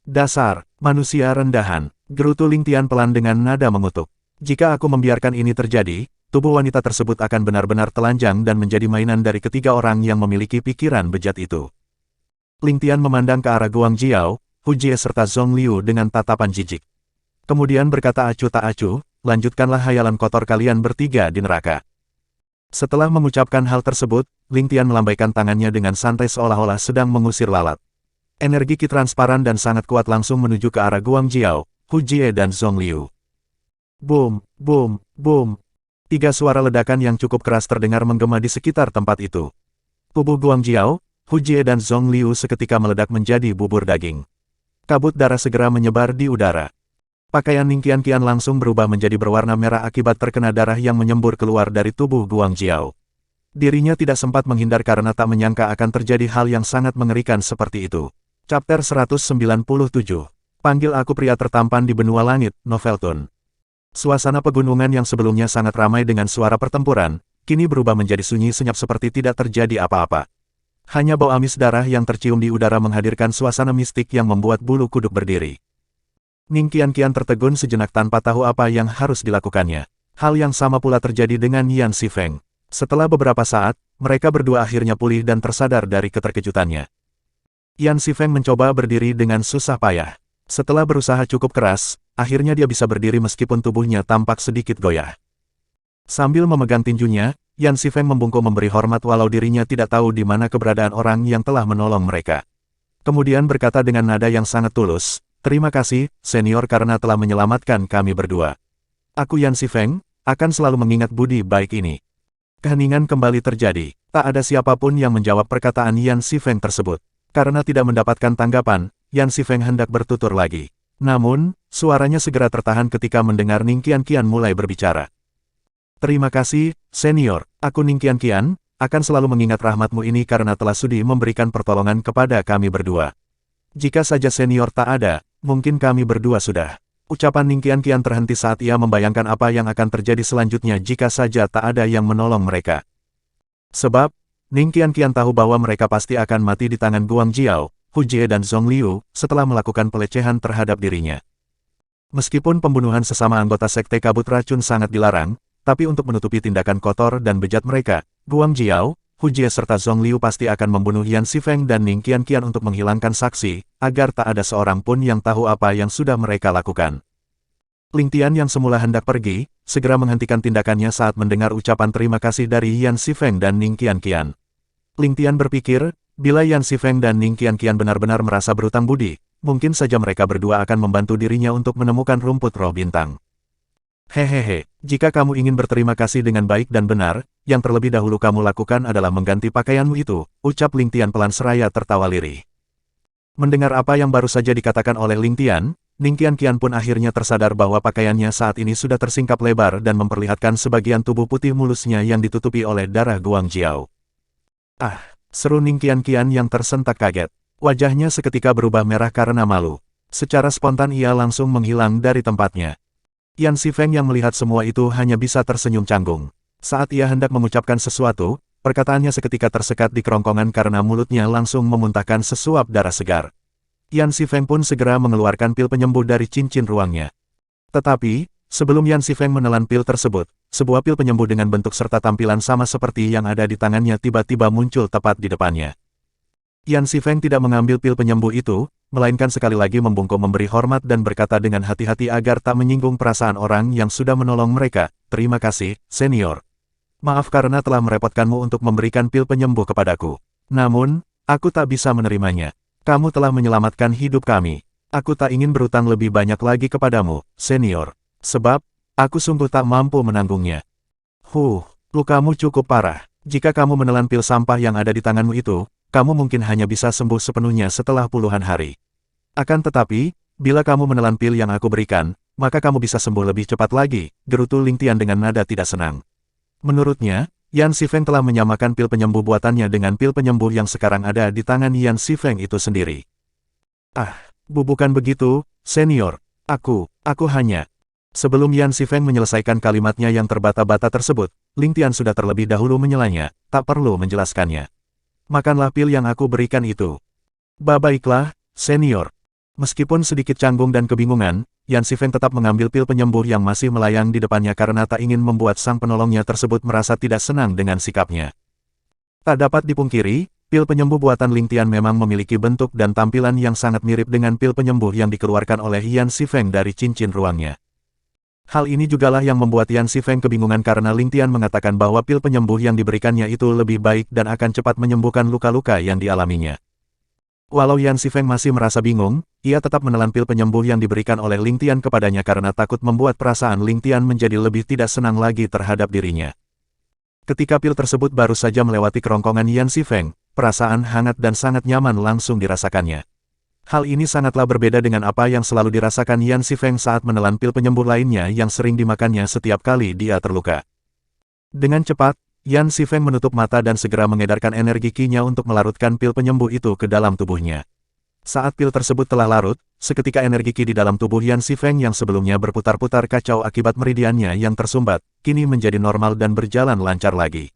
Dasar, manusia rendahan, gerutu Ling Tian pelan dengan nada mengutuk. Jika aku membiarkan ini terjadi, tubuh wanita tersebut akan benar-benar telanjang dan menjadi mainan dari ketiga orang yang memiliki pikiran bejat itu. Ling Tian memandang ke arah Guang Jiao, Hu Jie serta Zhong Liu dengan tatapan jijik. Kemudian berkata acuh tak acuh, lanjutkanlah hayalan kotor kalian bertiga di neraka. Setelah mengucapkan hal tersebut, Ling Tian melambaikan tangannya dengan santai seolah-olah sedang mengusir lalat. Energi ki transparan dan sangat kuat langsung menuju ke arah Guang Jiao, Hu Jie dan Zhong Liu. Boom, boom, boom. 3 suara ledakan yang cukup keras terdengar menggema di sekitar tempat itu. Tubuh Guang Jiao, Hu Jie dan Zhong Liu seketika meledak menjadi bubur daging. Kabut darah segera menyebar di udara. Pakaian Ning Qianqian langsung berubah menjadi berwarna merah akibat terkena darah yang menyembur keluar dari tubuh Guang Jiao. Dirinya tidak sempat menghindar karena tak menyangka akan terjadi hal yang sangat mengerikan seperti itu. Chapter 197. Panggil aku pria tertampan di benua langit, Noveltun. Suasana pegunungan yang sebelumnya sangat ramai dengan suara pertempuran, kini berubah menjadi sunyi senyap seperti tidak terjadi apa-apa. Hanya bau amis darah yang tercium di udara menghadirkan suasana mistik yang membuat bulu kuduk berdiri. Ning Qianqian tertegun sejenak tanpa tahu apa yang harus dilakukannya. Hal yang sama pula terjadi dengan Yan Xifeng. Setelah beberapa saat, mereka berdua akhirnya pulih dan tersadar dari keterkejutannya. Yan Xifeng mencoba berdiri dengan susah payah. Setelah berusaha cukup keras, akhirnya dia bisa berdiri meskipun tubuhnya tampak sedikit goyah. Sambil memegang tinjunya, Yan Xifeng membungkuk memberi hormat walau dirinya tidak tahu di mana keberadaan orang yang telah menolong mereka. Kemudian berkata dengan nada yang sangat tulus, "Terima kasih, senior karena telah menyelamatkan kami berdua. Aku Yan Xifeng, akan selalu mengingat budi baik ini." Keheningan kembali terjadi. Tak ada siapapun yang menjawab perkataan Yan Xifeng tersebut. Karena tidak mendapatkan tanggapan, Yan Xifeng hendak bertutur lagi. Namun, suaranya segera tertahan ketika mendengar Ning Qianqian mulai berbicara. "Terima kasih, senior. Aku Ning Qianqian, akan selalu mengingat rahmatmu ini karena telah sudi memberikan pertolongan kepada kami berdua. Jika saja senior tak ada, mungkin kami berdua sudah." Ucapan Ning Qianqian terhenti saat ia membayangkan apa yang akan terjadi selanjutnya jika saja tak ada yang menolong mereka. Sebab, Ning Qianqian tahu bahwa mereka pasti akan mati di tangan Guang Jiao, Hu Jie dan Zhong Liu, setelah melakukan pelecehan terhadap dirinya. Meskipun pembunuhan sesama anggota Sekte Kabut Racun sangat dilarang, tapi untuk menutupi tindakan kotor dan bejat mereka, Guang Jiao, Hu Jie serta Zhong Liu pasti akan membunuh Yan Xifeng dan Ning Qianqian untuk menghilangkan saksi, agar tak ada seorang pun yang tahu apa yang sudah mereka lakukan. Ling Tian yang semula hendak pergi, segera menghentikan tindakannya saat mendengar ucapan terima kasih dari Yan Xifeng dan Ning Qianqian. Ling Tian berpikir, bila Yan Xifeng dan Ning Qianqian benar-benar merasa berutang budi, mungkin saja mereka berdua akan membantu dirinya untuk menemukan rumput roh bintang. Hehehe, jika kamu ingin berterima kasih dengan baik dan benar, yang terlebih dahulu kamu lakukan adalah mengganti pakaianmu itu, ucap Ling Tian pelan seraya tertawa lirih. Mendengar apa yang baru saja dikatakan oleh Ling Tian, Ning Qianqian pun akhirnya tersadar bahwa pakaiannya saat ini sudah tersingkap lebar dan memperlihatkan sebagian tubuh putih mulusnya yang ditutupi oleh darah Guang Jiao. "Ah!" seru Ning Qianqian yang tersentak kaget. Wajahnya seketika berubah merah karena malu. Secara spontan ia langsung menghilang dari tempatnya. Yan Xifeng yang melihat semua itu hanya bisa tersenyum canggung. Saat ia hendak mengucapkan sesuatu, perkataannya seketika tersekat di kerongkongan karena mulutnya langsung memuntahkan sesuap darah segar. Yan Xifeng pun segera mengeluarkan pil penyembuh dari cincin ruangnya. Tetapi, sebelum Yan Xifeng menelan pil tersebut, sebuah pil penyembuh dengan bentuk serta tampilan sama seperti yang ada di tangannya tiba-tiba muncul tepat di depannya. Yan Xifeng tidak mengambil pil penyembuh itu, melainkan sekali lagi membungkuk memberi hormat dan berkata dengan hati-hati agar tak menyinggung perasaan orang yang sudah menolong mereka, "Terima kasih, senior. Maaf karena telah merepotkanmu untuk memberikan pil penyembuh kepadaku. Namun, aku tak bisa menerimanya. Kamu telah menyelamatkan hidup kami. Aku tak ingin berutang lebih banyak lagi kepadamu, senior. Sebab, aku sungguh tak mampu menanggungnya." Lukamu cukup parah. Jika kamu menelan pil sampah yang ada di tanganmu itu, kamu mungkin hanya bisa sembuh sepenuhnya setelah puluhan hari. Akan tetapi, bila kamu menelan pil yang aku berikan, maka kamu bisa sembuh lebih cepat lagi, gerutu Ling Tian dengan nada tidak senang. Menurutnya, Yan Xifeng telah menyamakan pil penyembuh buatannya dengan pil penyembuh yang sekarang ada di tangan Yan Xifeng itu sendiri. "Ah, bukan begitu, senior. Aku hanya..." Sebelum Yan Xifeng menyelesaikan kalimatnya yang terbata-bata tersebut, Ling Tian sudah terlebih dahulu menyelanya, tak perlu menjelaskannya. "Makanlah pil yang aku berikan itu." Baiklah, senior." Meskipun sedikit canggung dan kebingungan, Yan Xifeng tetap mengambil pil penyembuh yang masih melayang di depannya karena tak ingin membuat sang penolongnya tersebut merasa tidak senang dengan sikapnya. Tak dapat dipungkiri, pil penyembuh buatan Ling Tian memang memiliki bentuk dan tampilan yang sangat mirip dengan pil penyembuh yang dikeluarkan oleh Yan Xifeng dari cincin ruangnya. Hal ini jugalah yang membuat Yan Xifeng kebingungan karena Ling Tian mengatakan bahwa pil penyembuh yang diberikannya itu lebih baik dan akan cepat menyembuhkan luka-luka yang dialaminya. Walau Yan Xifeng masih merasa bingung, ia tetap menelan pil penyembuh yang diberikan oleh Ling Tian kepadanya karena takut membuat perasaan Ling Tian menjadi lebih tidak senang lagi terhadap dirinya. Ketika pil tersebut baru saja melewati kerongkongan Yan Xifeng, perasaan hangat dan sangat nyaman langsung dirasakannya. Hal ini sangatlah berbeda dengan apa yang selalu dirasakan Yan Xifeng saat menelan pil penyembuh lainnya yang sering dimakannya setiap kali dia terluka. Dengan cepat, Yan Xifeng menutup mata dan segera mengedarkan energi Qi-nya untuk melarutkan pil penyembuh itu ke dalam tubuhnya. Saat pil tersebut telah larut, seketika energi Qi di dalam tubuh Yan Xifeng yang sebelumnya berputar-putar kacau akibat meridiannya yang tersumbat, kini menjadi normal dan berjalan lancar lagi.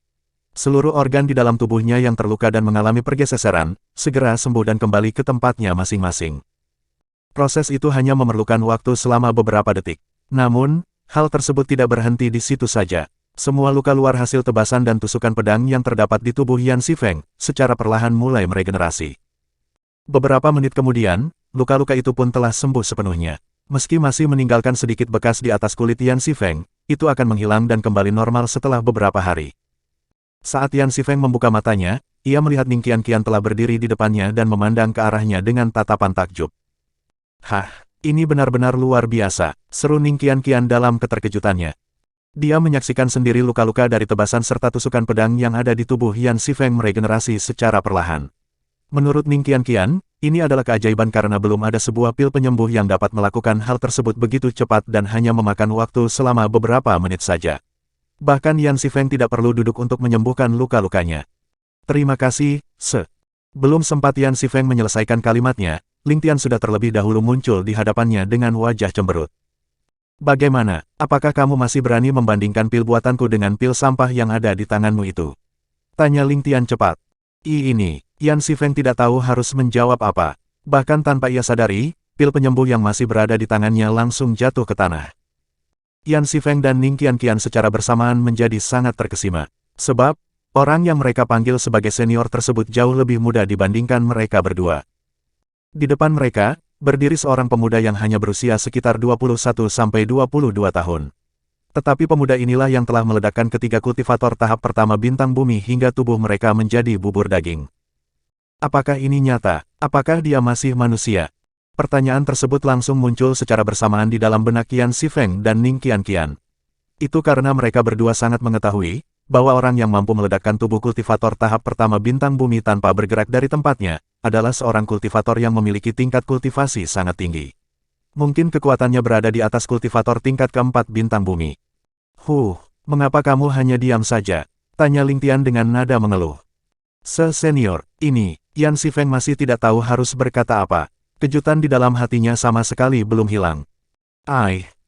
Seluruh organ di dalam tubuhnya yang terluka dan mengalami pergeseran, segera sembuh dan kembali ke tempatnya masing-masing. Proses itu hanya memerlukan waktu selama beberapa detik. Namun, hal tersebut tidak berhenti di situ saja. Semua luka luar hasil tebasan dan tusukan pedang yang terdapat di tubuh Yan Xifeng, secara perlahan mulai meregenerasi. Beberapa menit kemudian, luka-luka itu pun telah sembuh sepenuhnya. Meski masih meninggalkan sedikit bekas di atas kulit Yan Xifeng, itu akan menghilang dan kembali normal setelah beberapa hari. Saat Yan Xifeng membuka matanya, ia melihat Ning Qianqian telah berdiri di depannya dan memandang ke arahnya dengan tatapan takjub. Hah, ini benar-benar luar biasa, seru Ning Qianqian dalam keterkejutannya. Dia menyaksikan sendiri luka-luka dari tebasan serta tusukan pedang yang ada di tubuh Yan Xifeng meregenerasi secara perlahan. Menurut Ning Qianqian, ini adalah keajaiban karena belum ada sebuah pil penyembuh yang dapat melakukan hal tersebut begitu cepat dan hanya memakan waktu selama beberapa menit saja. Bahkan Yan Xifeng tidak perlu duduk untuk menyembuhkan luka-lukanya. Terima kasih, Se. Belum sempat Yan Xifeng menyelesaikan kalimatnya, Ling Tian sudah terlebih dahulu muncul di hadapannya dengan wajah cemberut. Bagaimana, apakah kamu masih berani membandingkan pil buatanku dengan pil sampah yang ada di tanganmu itu? Tanya Ling Tian cepat. Ini, Yan Xifeng tidak tahu harus menjawab apa. Bahkan tanpa ia sadari, pil penyembuh yang masih berada di tangannya langsung jatuh ke tanah. Yan Xifeng dan Ning Qianqian secara bersamaan menjadi sangat terkesima. Sebab, orang yang mereka panggil sebagai senior tersebut jauh lebih muda dibandingkan mereka berdua. Di depan mereka, berdiri seorang pemuda yang hanya berusia sekitar 21-22 tahun. Tetapi pemuda inilah yang telah meledakkan ketiga kultivator tahap pertama bintang bumi hingga tubuh mereka menjadi bubur daging. Apakah ini nyata? Apakah dia masih manusia? Pertanyaan tersebut langsung muncul secara bersamaan di dalam benak Yan Xifeng dan Ning Qianqian. Itu karena mereka berdua sangat mengetahui bahwa orang yang mampu meledakkan tubuh kultivator tahap pertama bintang bumi tanpa bergerak dari tempatnya adalah seorang kultivator yang memiliki tingkat kultivasi sangat tinggi. Mungkin kekuatannya berada di atas kultivator tingkat keempat bintang bumi. Mengapa kamu hanya diam saja? Tanya Ling Tian dengan nada mengeluh. Senior, ini, Yan Xifeng masih tidak tahu harus berkata apa. Kejutan di dalam hatinya sama sekali belum hilang.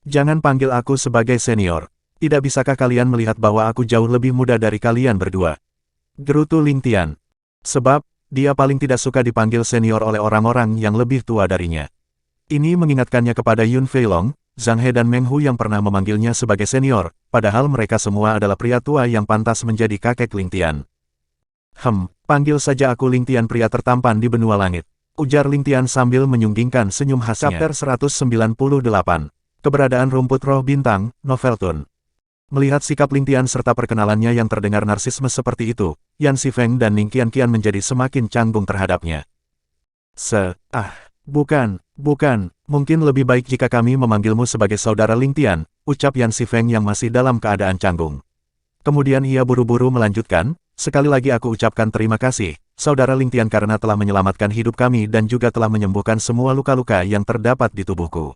Jangan panggil aku sebagai senior. Tidak bisakah kalian melihat bahwa aku jauh lebih muda dari kalian berdua? Gerutu Ling Tian. Sebab, dia paling tidak suka dipanggil senior oleh orang-orang yang lebih tua darinya. Ini mengingatkannya kepada Yun Feilong, Zhang He dan Meng Hu yang pernah memanggilnya sebagai senior, padahal mereka semua adalah pria tua yang pantas menjadi kakek Ling Tian. Panggil saja aku Ling Tian, pria tertampan di benua langit. Ujar Ling Tian sambil menyunggingkan senyum khasnya. Chapter 198. Keberadaan rumput roh bintang, Noveltun. Melihat sikap Ling Tian serta perkenalannya yang terdengar narsisme seperti itu, Yan Xifeng dan Ning Qianqian menjadi semakin canggung terhadapnya. Bukan. Mungkin lebih baik jika kami memanggilmu sebagai saudara Ling Tian, ucap Yan Xifeng yang masih dalam keadaan canggung. Kemudian ia buru-buru melanjutkan, sekali lagi aku ucapkan terima kasih, Saudara Ling Tian, karena telah menyelamatkan hidup kami dan juga telah menyembuhkan semua luka-luka yang terdapat di tubuhku.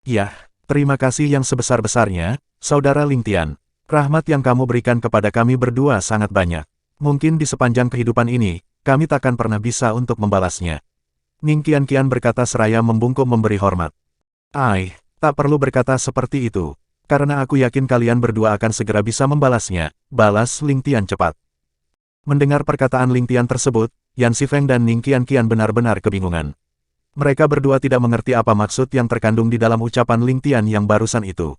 Yah, terima kasih yang sebesar-besarnya, Saudara Ling Tian. Rahmat yang kamu berikan kepada kami berdua sangat banyak. Mungkin di sepanjang kehidupan ini, kami takkan pernah bisa untuk membalasnya. Ning Qianqian berkata seraya membungkuk memberi hormat. Tak perlu berkata seperti itu. Karena aku yakin kalian berdua akan segera bisa membalasnya, balas Ling Tian cepat. Mendengar perkataan Ling Tian tersebut, Yan Xifeng dan Ning Qianqian benar-benar kebingungan. Mereka berdua tidak mengerti apa maksud yang terkandung di dalam ucapan Ling Tian yang barusan itu.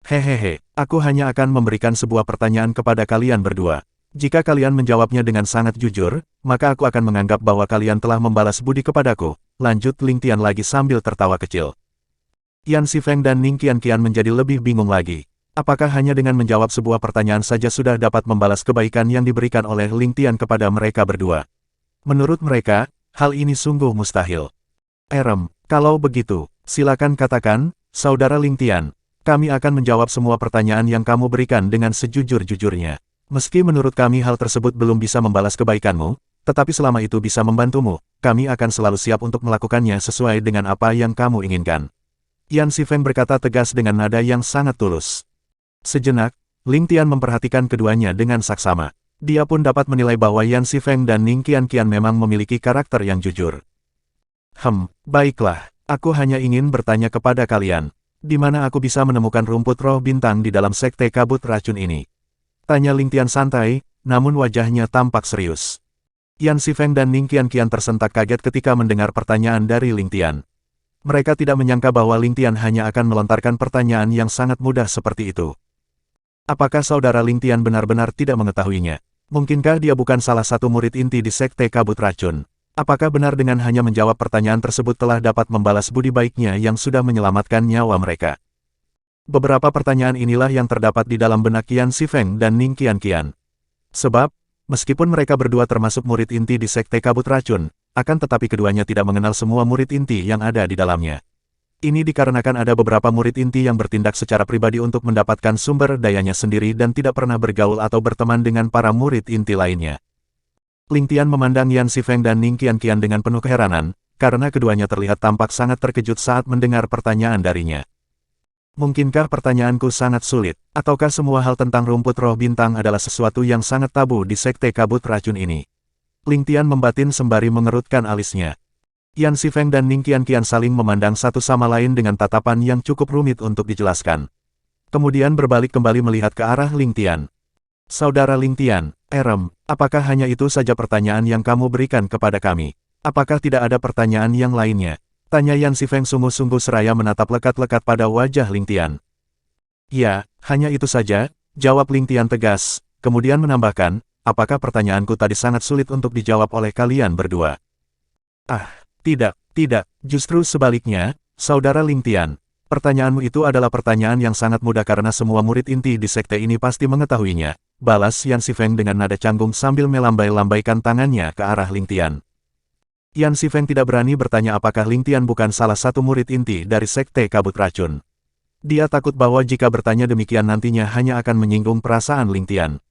Hehehe, aku hanya akan memberikan sebuah pertanyaan kepada kalian berdua. Jika kalian menjawabnya dengan sangat jujur, maka aku akan menganggap bahwa kalian telah membalas budi kepadaku, lanjut Ling Tian lagi sambil tertawa kecil. Yan Xifeng dan Ning Qianqian menjadi lebih bingung lagi. Apakah hanya dengan menjawab sebuah pertanyaan saja sudah dapat membalas kebaikan yang diberikan oleh Ling Tian kepada mereka berdua? Menurut mereka, hal ini sungguh mustahil. Kalau begitu, silakan katakan, Saudara Ling Tian. Kami akan menjawab semua pertanyaan yang kamu berikan dengan sejujur-jujurnya. Meski menurut kami hal tersebut belum bisa membalas kebaikanmu, tetapi selama itu bisa membantumu, kami akan selalu siap untuk melakukannya sesuai dengan apa yang kamu inginkan. Yan Xifeng berkata tegas dengan nada yang sangat tulus. Sejenak, Ling Tian memperhatikan keduanya dengan saksama. Dia pun dapat menilai bahwa Yan Xifeng dan Ning Qianqian memang memiliki karakter yang jujur. Baiklah, aku hanya ingin bertanya kepada kalian. Di mana aku bisa menemukan rumput roh bintang di dalam sekte kabut racun ini? Tanya Ling Tian santai, namun wajahnya tampak serius. Yan Xifeng dan Ning Qianqian tersentak kaget ketika mendengar pertanyaan dari Ling Tian. Mereka tidak menyangka bahwa Ling Tian hanya akan melontarkan pertanyaan yang sangat mudah seperti itu. Apakah saudara Ling Tian benar-benar tidak mengetahuinya? Mungkinkah dia bukan salah satu murid inti di sekte kabut racun? Apakah benar dengan hanya menjawab pertanyaan tersebut telah dapat membalas budi baiknya yang sudah menyelamatkan nyawa mereka? Beberapa pertanyaan inilah yang terdapat di dalam benak Yan Xifeng dan Ning Qianqian. Sebab, meskipun mereka berdua termasuk murid inti di sekte kabut racun, akan tetapi keduanya tidak mengenal semua murid inti yang ada di dalamnya. Ini dikarenakan ada beberapa murid inti yang bertindak secara pribadi untuk mendapatkan sumber dayanya sendiri dan tidak pernah bergaul atau berteman dengan para murid inti lainnya. Ling Tian memandang Yan Xifeng dan Ning Qianqian dengan penuh keheranan, karena keduanya terlihat tampak sangat terkejut saat mendengar pertanyaan darinya. Mungkinkah pertanyaanku sangat sulit, ataukah semua hal tentang rumput roh bintang adalah sesuatu yang sangat tabu di sekte kabut racun ini? Ling Tian membatin sembari mengerutkan alisnya. Yan Xifeng dan Ning Qianqian saling memandang satu sama lain dengan tatapan yang cukup rumit untuk dijelaskan. Kemudian berbalik kembali melihat ke arah Ling Tian. Saudara Ling Tian, apakah hanya itu saja pertanyaan yang kamu berikan kepada kami? Apakah tidak ada pertanyaan yang lainnya? Tanya Yan Xifeng sungguh-sungguh seraya menatap lekat-lekat pada wajah Ling Tian. Ya, hanya itu saja, jawab Ling Tian tegas, kemudian menambahkan, apakah pertanyaanku tadi sangat sulit untuk dijawab oleh kalian berdua? Tidak, justru sebaliknya, Saudara Ling Tian. Pertanyaanmu itu adalah pertanyaan yang sangat mudah karena semua murid inti di sekte ini pasti mengetahuinya, balas Yan Xifeng dengan nada canggung sambil melambai-lambaikan tangannya ke arah Ling Tian. Yan Xifeng tidak berani bertanya apakah Ling Tian bukan salah satu murid inti dari sekte kabut racun. Dia takut bahwa jika bertanya demikian nantinya hanya akan menyinggung perasaan Ling Tian.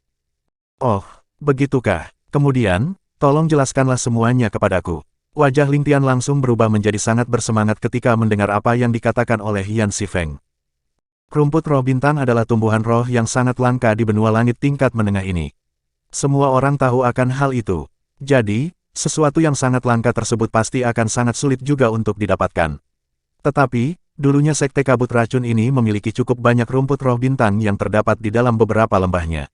Oh, begitukah? Kemudian, tolong jelaskanlah semuanya kepadaku. Wajah Ling Tian langsung berubah menjadi sangat bersemangat ketika mendengar apa yang dikatakan oleh Yan Xifeng. Rumput roh bintang adalah tumbuhan roh yang sangat langka di benua langit tingkat menengah ini. Semua orang tahu akan hal itu. Jadi, sesuatu yang sangat langka tersebut pasti akan sangat sulit juga untuk didapatkan. Tetapi, dulunya sekte kabut racun ini memiliki cukup banyak rumput roh bintang yang terdapat di dalam beberapa lembahnya.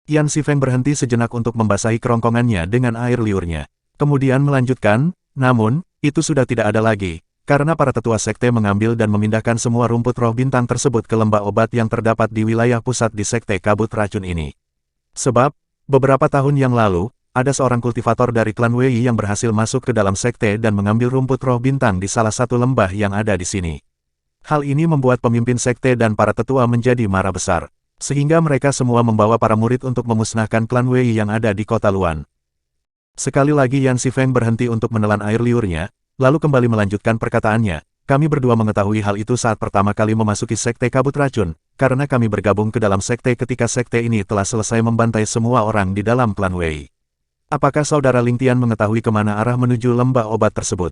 Yan Xifeng berhenti sejenak untuk membasahi kerongkongannya dengan air liurnya. Kemudian melanjutkan, namun, itu sudah tidak ada lagi, karena para tetua sekte mengambil dan memindahkan semua rumput roh bintang tersebut ke lembah obat yang terdapat di wilayah pusat di sekte kabut racun ini. Sebab, beberapa tahun yang lalu, ada seorang kultivator dari klan Wei yang berhasil masuk ke dalam sekte dan mengambil rumput roh bintang di salah satu lembah yang ada di sini. Hal ini membuat pemimpin sekte dan para tetua menjadi marah besar, sehingga mereka semua membawa para murid untuk memusnahkan klan Wei yang ada di kota Luan. Sekali lagi Yan Xifeng berhenti untuk menelan air liurnya, lalu kembali melanjutkan perkataannya, kami berdua mengetahui hal itu saat pertama kali memasuki sekte kabut racun, karena kami bergabung ke dalam sekte ketika sekte ini telah selesai membantai semua orang di dalam klan Wei. Apakah saudara Ling Tian mengetahui kemana arah menuju lembah obat tersebut?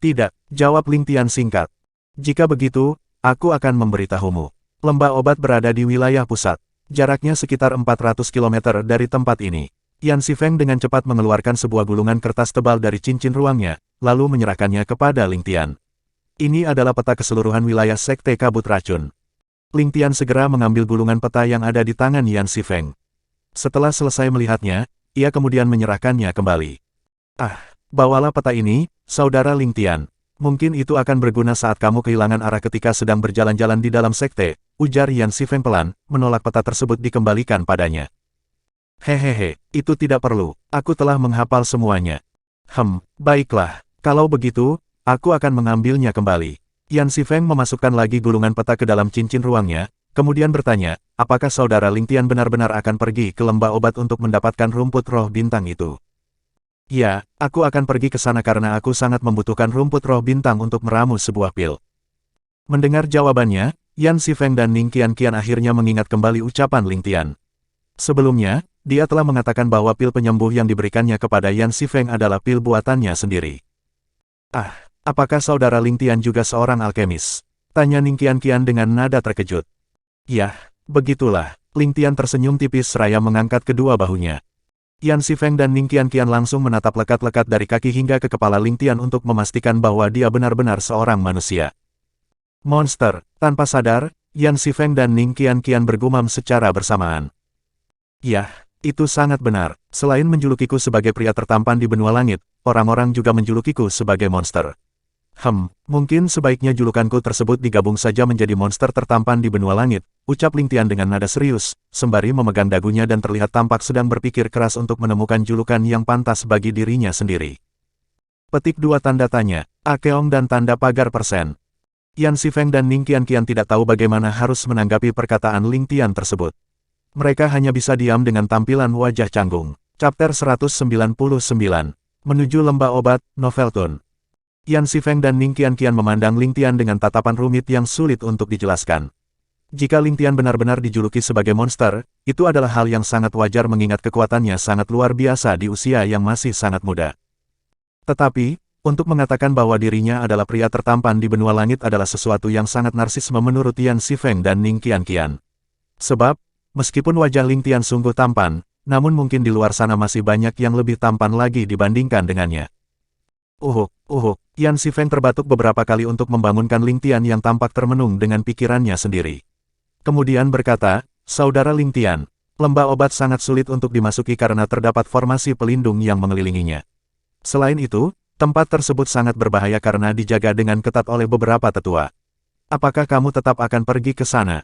Tidak, jawab Ling Tian singkat. Jika begitu, aku akan memberitahumu. Lembah obat berada di wilayah pusat, jaraknya sekitar 400 km dari tempat ini. Yan Xifeng dengan cepat mengeluarkan sebuah gulungan kertas tebal dari cincin ruangnya, lalu menyerahkannya kepada Ling Tian. Ini adalah peta keseluruhan wilayah sekte kabut racun. Ling Tian segera mengambil gulungan peta yang ada di tangan Yan Xifeng. Setelah selesai melihatnya, ia kemudian menyerahkannya kembali. Bawalah peta ini, Saudara Ling Tian. Mungkin itu akan berguna saat kamu kehilangan arah ketika sedang berjalan-jalan di dalam sekte, ujar Yan Xifeng pelan, menolak peta tersebut dikembalikan padanya. Hehehe, itu tidak perlu, aku telah menghafal semuanya. Baiklah, kalau begitu, aku akan mengambilnya kembali. Yan Xifeng memasukkan lagi gulungan peta ke dalam cincin ruangnya, kemudian bertanya, apakah saudara Ling Tian benar-benar akan pergi ke lembah obat untuk mendapatkan rumput roh bintang itu? Ya, aku akan pergi ke sana karena aku sangat membutuhkan rumput roh bintang untuk meramu sebuah pil. Mendengar jawabannya, Yan Xifeng dan Ning Qianqian akhirnya mengingat kembali ucapan Ling Tian. Sebelumnya, dia telah mengatakan bahwa pil penyembuh yang diberikannya kepada Yan Xifeng adalah pil buatannya sendiri. Ah, apakah saudara Ling Tian juga seorang alkemis? Tanya Ning Qianqian dengan nada terkejut. Yah, begitulah. Ling Tian tersenyum tipis seraya mengangkat kedua bahunya. Yan Xifeng dan Ning Qianqian langsung menatap lekat-lekat dari kaki hingga ke kepala Ling Tian untuk memastikan bahwa dia benar-benar seorang manusia. Monster, tanpa sadar, Yan Xifeng dan Ning Qianqian bergumam secara bersamaan. Yah, itu sangat benar. Selain menjulukiku sebagai pria tertampan di benua langit, orang-orang juga menjulukiku sebagai monster. Mungkin sebaiknya julukanku tersebut digabung saja menjadi monster tertampan di benua langit, ucap Ling Tian dengan nada serius, sembari memegang dagunya dan terlihat tampak sedang berpikir keras untuk menemukan julukan yang pantas bagi dirinya sendiri. Petik 2 tanda tanya, Akeong dan tanda pagar persen. Yan Xifeng dan Ning Qianqian tidak tahu bagaimana harus menanggapi perkataan Ling Tian tersebut. Mereka hanya bisa diam dengan tampilan wajah canggung. Chapter 199. Menuju lembah obat, Noveltun. Yan Xifeng dan Ning Qianqian memandang Ling Tian dengan tatapan rumit yang sulit untuk dijelaskan. Jika Ling Tian benar-benar dijuluki sebagai monster, itu adalah hal yang sangat wajar mengingat kekuatannya sangat luar biasa di usia yang masih sangat muda. Tetapi, untuk mengatakan bahwa dirinya adalah pria tertampan di benua langit adalah sesuatu yang sangat narsisme menurut Yan Xifeng dan Ning Qianqian. Sebab, meskipun wajah Ling Tian sungguh tampan, namun mungkin di luar sana masih banyak yang lebih tampan lagi dibandingkan dengannya. Yan Xifeng terbatuk beberapa kali untuk membangunkan Ling Tian yang tampak termenung dengan pikirannya sendiri. Kemudian berkata, Saudara Ling Tian, lembah obat sangat sulit untuk dimasuki karena terdapat formasi pelindung yang mengelilinginya. Selain itu, tempat tersebut sangat berbahaya karena dijaga dengan ketat oleh beberapa tetua. Apakah kamu tetap akan pergi ke sana?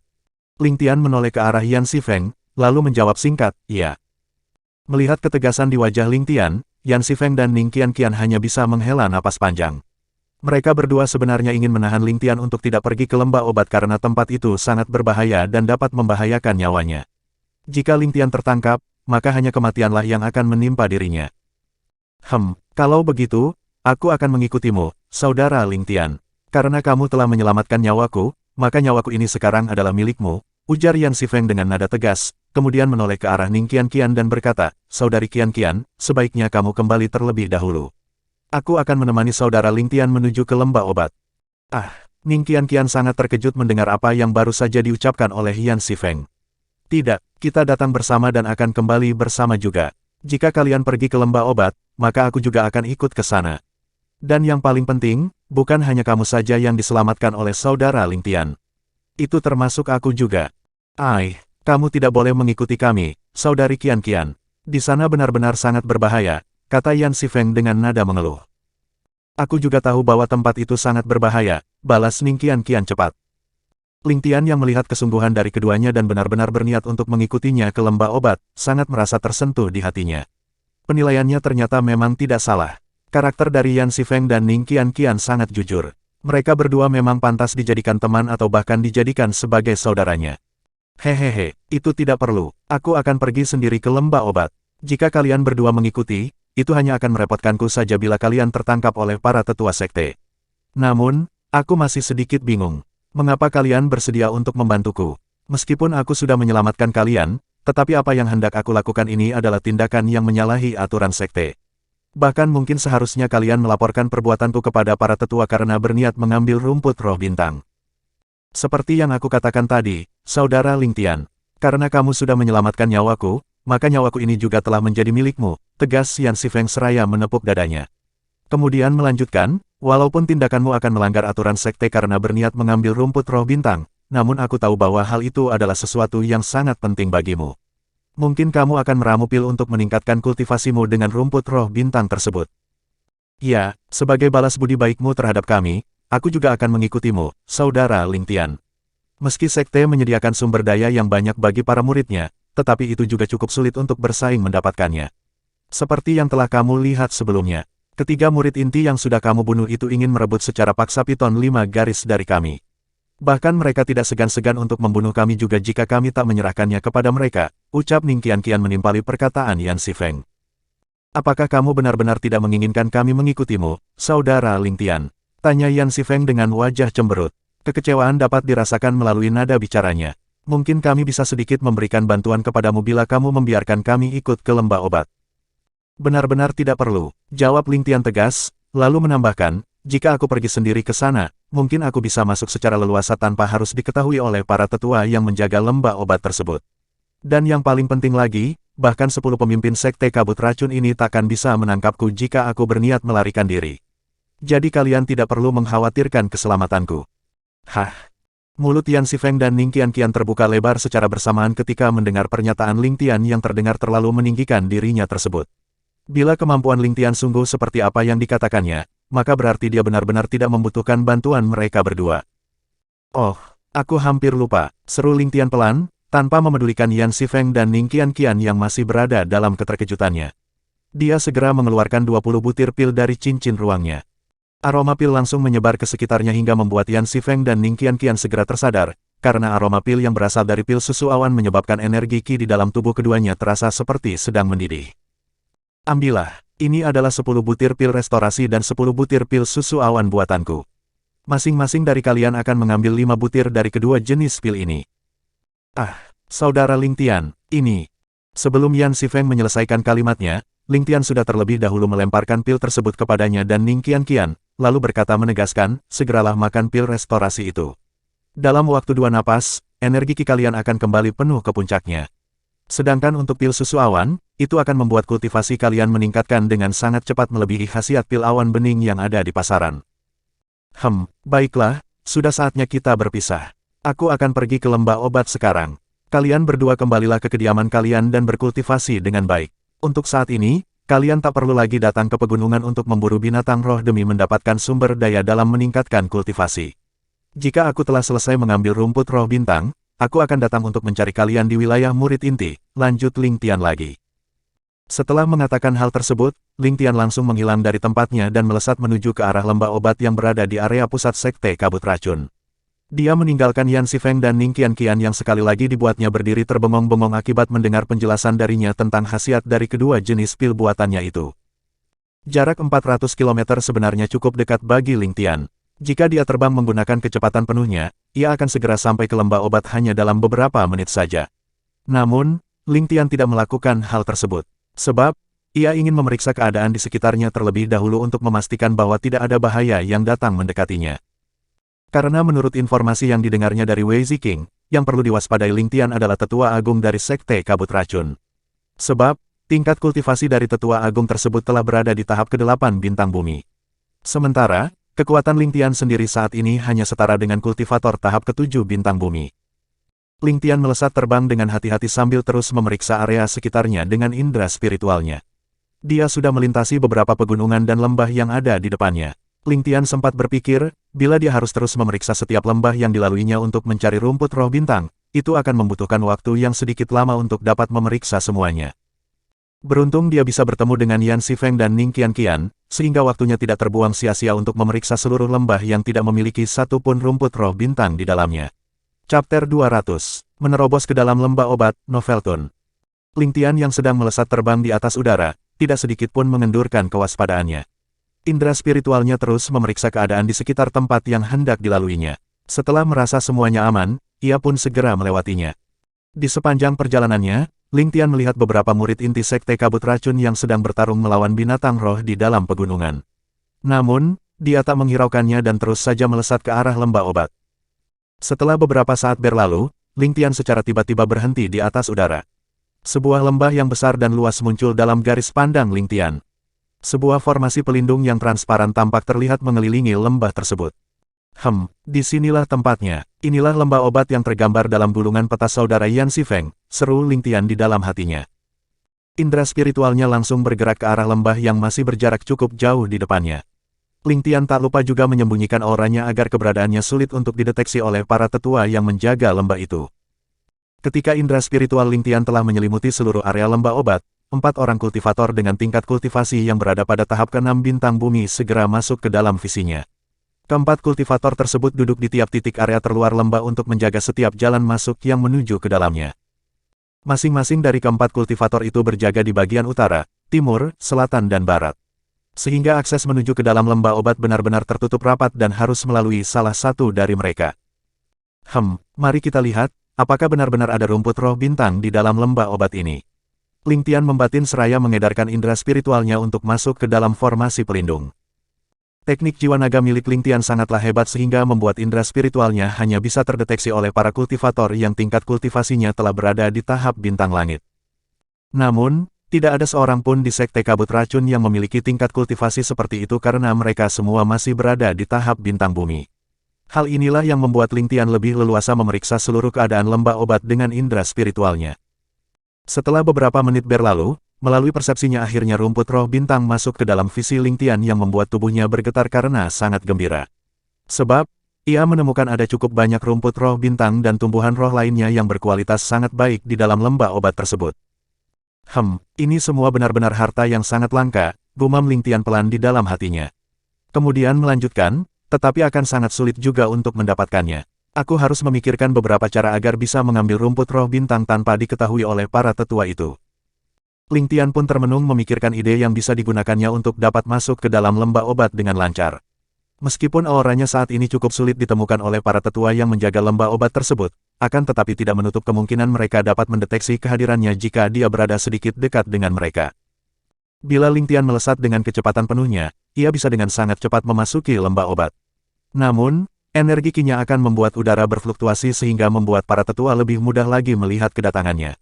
Ling Tian menoleh ke arah Yan Xifeng, lalu menjawab singkat, iya. Melihat ketegasan di wajah Ling Tian, Yan Xifeng dan Ning Qianqian hanya bisa menghela napas panjang. Mereka berdua sebenarnya ingin menahan Ling Tian untuk tidak pergi ke lembah obat karena tempat itu sangat berbahaya dan dapat membahayakan nyawanya. Jika Ling Tian tertangkap, maka hanya kematianlah yang akan menimpa dirinya. Kalau begitu, aku akan mengikutimu, Saudara Ling Tian. Karena kamu telah menyelamatkan nyawaku, maka nyawaku ini sekarang adalah milikmu, ujar Yan Xifeng dengan nada tegas, kemudian menoleh ke arah Ning Qianqian dan berkata, Saudari Qianqian, sebaiknya kamu kembali terlebih dahulu. Aku akan menemani Saudara Ling Tian menuju ke lembah obat. Ning Qianqian sangat terkejut mendengar apa yang baru saja diucapkan oleh Yan Xifeng. Tidak, kita datang bersama dan akan kembali bersama juga. Jika kalian pergi ke lembah obat, maka aku juga akan ikut ke sana. Dan yang paling penting, bukan hanya kamu saja yang diselamatkan oleh Saudara Ling Tian. Itu termasuk aku juga. Kamu tidak boleh mengikuti kami, Saudari Qianqian. Di sana benar-benar sangat berbahaya, kata Yan Xifeng dengan nada mengeluh. Aku juga tahu bahwa tempat itu sangat berbahaya, balas Ning Qianqian cepat. Ling Tian yang melihat kesungguhan dari keduanya dan benar-benar berniat untuk mengikutinya ke lembah obat, sangat merasa tersentuh di hatinya. Penilaiannya ternyata memang tidak salah. Karakter dari Yan Xifeng dan Ning Qianqian sangat jujur. Mereka berdua memang pantas dijadikan teman atau bahkan dijadikan sebagai saudaranya. Hehehe, itu tidak perlu. Aku akan pergi sendiri ke lembah obat. Jika kalian berdua mengikuti, itu hanya akan merepotkanku saja bila kalian tertangkap oleh para tetua sekte. Namun, aku masih sedikit bingung. Mengapa kalian bersedia untuk membantuku? Meskipun aku sudah menyelamatkan kalian, tetapi apa yang hendak aku lakukan ini adalah tindakan yang menyalahi aturan sekte. Bahkan mungkin seharusnya kalian melaporkan perbuatanku kepada para tetua karena berniat mengambil rumput roh bintang. Seperti yang aku katakan tadi, Saudara Ling Tian, karena kamu sudah menyelamatkan nyawaku, maka nyawaku ini juga telah menjadi milikmu, tegas Yan Xifeng seraya menepuk dadanya. Kemudian melanjutkan, walaupun tindakanmu akan melanggar aturan sekte karena berniat mengambil rumput roh bintang, namun aku tahu bahwa hal itu adalah sesuatu yang sangat penting bagimu. Mungkin kamu akan meramu pil untuk meningkatkan kultivasimu dengan rumput roh bintang tersebut. Ya, sebagai balas budi baikmu terhadap kami, aku juga akan mengikutimu, Saudara Ling Tian. Meski sekte menyediakan sumber daya yang banyak bagi para muridnya, tetapi itu juga cukup sulit untuk bersaing mendapatkannya. Seperti yang telah kamu lihat sebelumnya, Ketiga murid inti yang sudah kamu bunuh itu ingin merebut secara paksa piton 5 garis dari kami. Bahkan mereka tidak segan-segan untuk membunuh kami juga jika kami tak menyerahkannya kepada mereka, ucap Ning Qianqian menimpali perkataan Yan Xifeng. Apakah kamu benar-benar tidak menginginkan kami mengikutimu, saudara Ling Tian? Tanya Yan Xifeng dengan wajah cemberut. Kekecewaan dapat dirasakan melalui nada bicaranya. Mungkin kami bisa sedikit memberikan bantuan kepadamu bila kamu membiarkan kami ikut ke lembah obat. Benar-benar tidak perlu, jawab Ling Tian tegas, lalu menambahkan, jika aku pergi sendiri ke sana, mungkin aku bisa masuk secara leluasa tanpa harus diketahui oleh para tetua yang menjaga lembah obat tersebut. Dan yang paling penting lagi, bahkan 10 pemimpin sekte kabut racun ini takkan bisa menangkapku jika aku berniat melarikan diri. Jadi kalian tidak perlu mengkhawatirkan keselamatanku. Hah? Mulut Yan Xifeng dan Ning Qianqian terbuka lebar secara bersamaan ketika mendengar pernyataan Ling Tian yang terdengar terlalu meninggikan dirinya tersebut. Bila kemampuan Ling Tian sungguh seperti apa yang dikatakannya, maka berarti dia benar-benar tidak membutuhkan bantuan mereka berdua. Oh, aku hampir lupa, seru Ling Tian pelan, tanpa memedulikan Yan Xifeng dan Ning Qianqian yang masih berada dalam keterkejutannya. Dia segera mengeluarkan 20 butir pil dari cincin ruangnya. Aroma pil langsung menyebar ke sekitarnya hingga membuat Yan Xifeng dan Ning Qianqian segera tersadar, karena aroma pil yang berasal dari pil susu awan menyebabkan energi Qi di dalam tubuh keduanya terasa seperti sedang mendidih. Ambillah, ini adalah 10 butir pil restorasi dan 10 butir pil susu awan buatanku. Masing-masing dari kalian akan mengambil 5 butir dari kedua jenis pil ini. Ah, saudara Ling Tian, ini. Sebelum Yan Xifeng menyelesaikan kalimatnya, Ling Tian sudah terlebih dahulu melemparkan pil tersebut kepadanya dan Ning Qianqian, lalu berkata menegaskan, segeralah makan pil restorasi itu. Dalam waktu 2 napas, energi Qi kalian akan kembali penuh ke puncaknya. Sedangkan untuk pil susu awan, itu akan membuat kultivasi kalian meningkatkan dengan sangat cepat melebihi khasiat pil awan bening yang ada di pasaran. Baiklah, sudah saatnya kita berpisah. Aku akan pergi ke lembah obat sekarang. Kalian berdua kembalilah ke kediaman kalian dan berkultivasi dengan baik. Untuk saat ini, kalian tak perlu lagi datang ke pegunungan untuk memburu binatang roh demi mendapatkan sumber daya dalam meningkatkan kultivasi. Jika aku telah selesai mengambil rumput roh bintang, aku akan datang untuk mencari kalian di wilayah murid inti, lanjut Ling Tian lagi. Setelah mengatakan hal tersebut, Ling Tian langsung menghilang dari tempatnya dan melesat menuju ke arah lembah obat yang berada di area pusat sekte kabut racun. Dia meninggalkan Yan Xifeng dan Ning Qianqian yang sekali lagi dibuatnya berdiri terbengong-bengong akibat mendengar penjelasan darinya tentang khasiat dari kedua jenis pil buatannya itu. Jarak 400 km sebenarnya cukup dekat bagi Ling Tian. Jika dia terbang menggunakan kecepatan penuhnya, ia akan segera sampai ke lembah obat hanya dalam beberapa menit saja. Namun, Ling Tian tidak melakukan hal tersebut. Sebab, ia ingin memeriksa keadaan di sekitarnya terlebih dahulu untuk memastikan bahwa tidak ada bahaya yang datang mendekatinya. Karena menurut informasi yang didengarnya dari Wei Ziqing, yang perlu diwaspadai Ling Tian adalah tetua agung dari sekte kabut racun. Sebab, tingkat kultivasi dari tetua agung tersebut telah berada di tahap ke-8 bintang bumi. Sementara, kekuatan Ling Tian sendiri saat ini hanya setara dengan kultivator tahap ke-7 bintang bumi. Ling Tian melesat terbang dengan hati-hati sambil terus memeriksa area sekitarnya dengan indera spiritualnya. Dia sudah melintasi beberapa pegunungan dan lembah yang ada di depannya. Ling Tian sempat berpikir, bila dia harus terus memeriksa setiap lembah yang dilaluinya untuk mencari rumput roh bintang, itu akan membutuhkan waktu yang sedikit lama untuk dapat memeriksa semuanya. Beruntung dia bisa bertemu dengan Yan Xifeng dan Ning Qianqian, sehingga waktunya tidak terbuang sia-sia untuk memeriksa seluruh lembah yang tidak memiliki satu pun rumput roh bintang di dalamnya. Chapter 200, Menerobos ke dalam lembah obat, Novelton. Ling Tian yang sedang melesat terbang di atas udara, tidak sedikit pun mengendurkan kewaspadaannya. Indera spiritualnya terus memeriksa keadaan di sekitar tempat yang hendak dilaluinya. Setelah merasa semuanya aman, ia pun segera melewatinya. Di sepanjang perjalanannya, Ling Tian melihat beberapa murid inti sekte kabut racun yang sedang bertarung melawan binatang roh di dalam pegunungan. Namun, dia tak menghiraukannya dan terus saja melesat ke arah lembah obat. Setelah beberapa saat berlalu, Ling Tian secara tiba-tiba berhenti di atas udara. Sebuah lembah yang besar dan luas muncul dalam garis pandang Ling Tian. Sebuah formasi pelindung yang transparan tampak terlihat mengelilingi lembah tersebut. Disinilah tempatnya. Inilah lembah obat yang tergambar dalam gulungan peta saudara Yan Xifeng, seru Ling Tian di dalam hatinya. Indera spiritualnya langsung bergerak ke arah lembah yang masih berjarak cukup jauh di depannya. Ling Tian tak lupa juga menyembunyikan auranya agar keberadaannya sulit untuk dideteksi oleh para tetua yang menjaga lembah itu. Ketika indera spiritual Ling Tian telah menyelimuti seluruh area lembah obat, 4 orang kultivator dengan tingkat kultivasi yang berada pada tahap ke-6 bintang bumi segera masuk ke dalam visinya. Keempat kultivator tersebut duduk di tiap titik area terluar lembah untuk menjaga setiap jalan masuk yang menuju ke dalamnya. Masing-masing dari keempat kultivator itu berjaga di bagian utara, timur, selatan dan barat. Sehingga akses menuju ke dalam lembah obat benar-benar tertutup rapat dan harus melalui salah satu dari mereka. Mari kita lihat, apakah benar-benar ada rumput roh bintang di dalam lembah obat ini. Ling Tian membatin seraya mengedarkan indera spiritualnya untuk masuk ke dalam formasi pelindung. Teknik jiwa naga milik Ling Tian sangatlah hebat sehingga membuat indera spiritualnya hanya bisa terdeteksi oleh para kultivator yang tingkat kultivasinya telah berada di tahap bintang langit. Namun, tidak ada seorang pun di Sekte Kabut Racun yang memiliki tingkat kultivasi seperti itu karena mereka semua masih berada di tahap bintang bumi. Hal inilah yang membuat Ling Tian lebih leluasa memeriksa seluruh keadaan lembah obat dengan indera spiritualnya. Setelah beberapa menit berlalu, melalui persepsinya akhirnya rumput roh bintang masuk ke dalam visi Ling Tian yang membuat tubuhnya bergetar karena sangat gembira. Sebab, ia menemukan ada cukup banyak rumput roh bintang dan tumbuhan roh lainnya yang berkualitas sangat baik di dalam lembah obat tersebut. Ini semua benar-benar harta yang sangat langka, gumam Ling Tian pelan di dalam hatinya. Kemudian melanjutkan, tetapi akan sangat sulit juga untuk mendapatkannya. Aku harus memikirkan beberapa cara agar bisa mengambil rumput roh bintang tanpa diketahui oleh para tetua itu. Ling Tian pun termenung memikirkan ide yang bisa digunakannya untuk dapat masuk ke dalam lembah obat dengan lancar. Meskipun auranya saat ini cukup sulit ditemukan oleh para tetua yang menjaga lembah obat tersebut, akan tetapi tidak menutup kemungkinan mereka dapat mendeteksi kehadirannya jika dia berada sedikit dekat dengan mereka. Bila Ling Tian melesat dengan kecepatan penuhnya, ia bisa dengan sangat cepat memasuki lembah obat. Namun, energi Qi-nya akan membuat udara berfluktuasi sehingga membuat para tetua lebih mudah lagi melihat kedatangannya.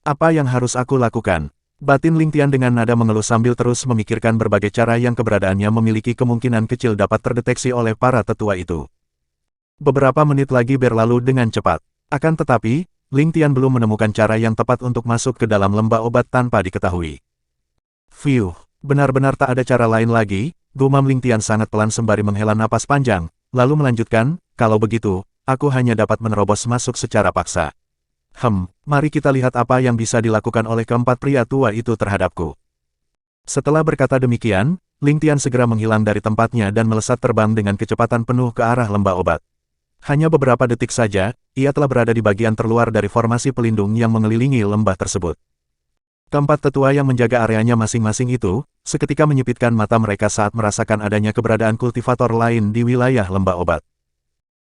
Apa yang harus aku lakukan? Batin Ling Tian dengan nada mengeluh sambil terus memikirkan berbagai cara yang keberadaannya memiliki kemungkinan kecil dapat terdeteksi oleh para tetua itu. Beberapa menit lagi berlalu dengan cepat. Akan tetapi, Ling Tian belum menemukan cara yang tepat untuk masuk ke dalam lembah obat tanpa diketahui. Benar-benar tak ada cara lain lagi, gumam Ling Tian sangat pelan sembari menghela napas panjang, lalu melanjutkan, kalau begitu, aku hanya dapat menerobos masuk secara paksa. Mari kita lihat apa yang bisa dilakukan oleh keempat pria tua itu terhadapku. Setelah berkata demikian, Ling Tian segera menghilang dari tempatnya dan melesat terbang dengan kecepatan penuh ke arah lembah obat. Hanya beberapa detik saja, ia telah berada di bagian terluar dari formasi pelindung yang mengelilingi lembah tersebut. Keempat tetua yang menjaga areanya masing-masing itu, seketika menyipitkan mata mereka saat merasakan adanya keberadaan kultivator lain di wilayah lembah obat.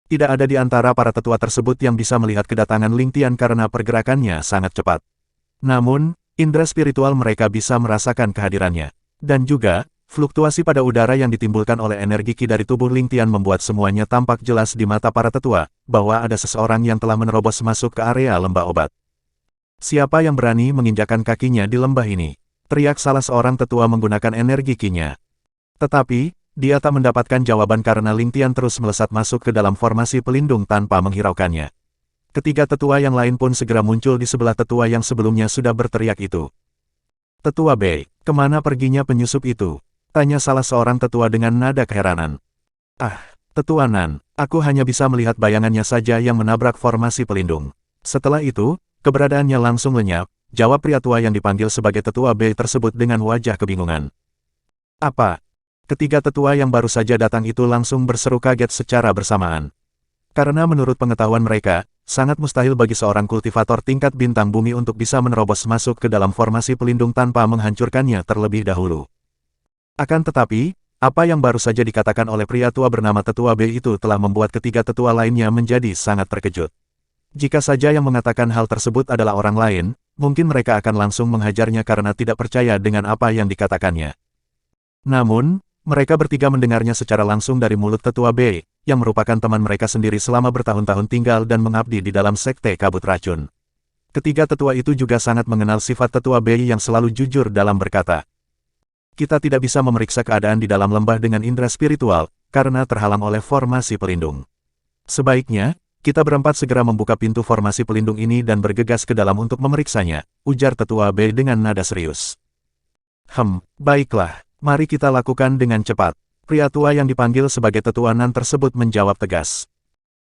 Tidak ada di antara para tetua tersebut yang bisa melihat kedatangan Ling Tian karena pergerakannya sangat cepat. Namun, indera spiritual mereka bisa merasakan kehadirannya. Dan juga, fluktuasi pada udara yang ditimbulkan oleh energi Qi dari tubuh Ling Tian membuat semuanya tampak jelas di mata para tetua, bahwa ada seseorang yang telah menerobos masuk ke area lembah obat. Siapa yang berani menginjakkan kakinya di lembah ini? Teriak salah seorang tetua menggunakan energi Qi-nya. Tetapi, dia tak mendapatkan jawaban karena Ling Tian terus melesat masuk ke dalam formasi pelindung tanpa menghiraukannya. Ketiga tetua yang lain pun segera muncul di sebelah tetua yang sebelumnya sudah berteriak itu. Tetua Bei, kemana perginya penyusup itu? Tanya salah seorang tetua dengan nada keheranan. Tetua Nan, aku hanya bisa melihat bayangannya saja yang menabrak formasi pelindung. Setelah itu, keberadaannya langsung lenyap, jawab pria tua yang dipanggil sebagai tetua Bei tersebut dengan wajah kebingungan. Apa? Ketiga tetua yang baru saja datang itu langsung berseru kaget secara bersamaan. Karena menurut pengetahuan mereka, sangat mustahil bagi seorang kultivator tingkat bintang bumi untuk bisa menerobos masuk ke dalam formasi pelindung tanpa menghancurkannya terlebih dahulu. Akan tetapi, apa yang baru saja dikatakan oleh pria tua bernama Tetua B itu telah membuat ketiga tetua lainnya menjadi sangat terkejut. Jika saja yang mengatakan hal tersebut adalah orang lain, mungkin mereka akan langsung menghajarnya karena tidak percaya dengan apa yang dikatakannya. Namun, mereka bertiga mendengarnya secara langsung dari mulut Tetua B, yang merupakan teman mereka sendiri selama bertahun-tahun tinggal dan mengabdi di dalam Sekte Kabut Racun. Ketiga tetua itu juga sangat mengenal sifat Tetua B yang selalu jujur dalam berkata. Kita tidak bisa memeriksa keadaan di dalam lembah dengan indera spiritual, karena terhalang oleh formasi pelindung. Sebaiknya, kita berempat segera membuka pintu formasi pelindung ini dan bergegas ke dalam untuk memeriksanya, ujar Tetua B dengan nada serius. Baiklah. Mari kita lakukan dengan cepat. Pria tua yang dipanggil sebagai Tetua Nan tersebut menjawab tegas.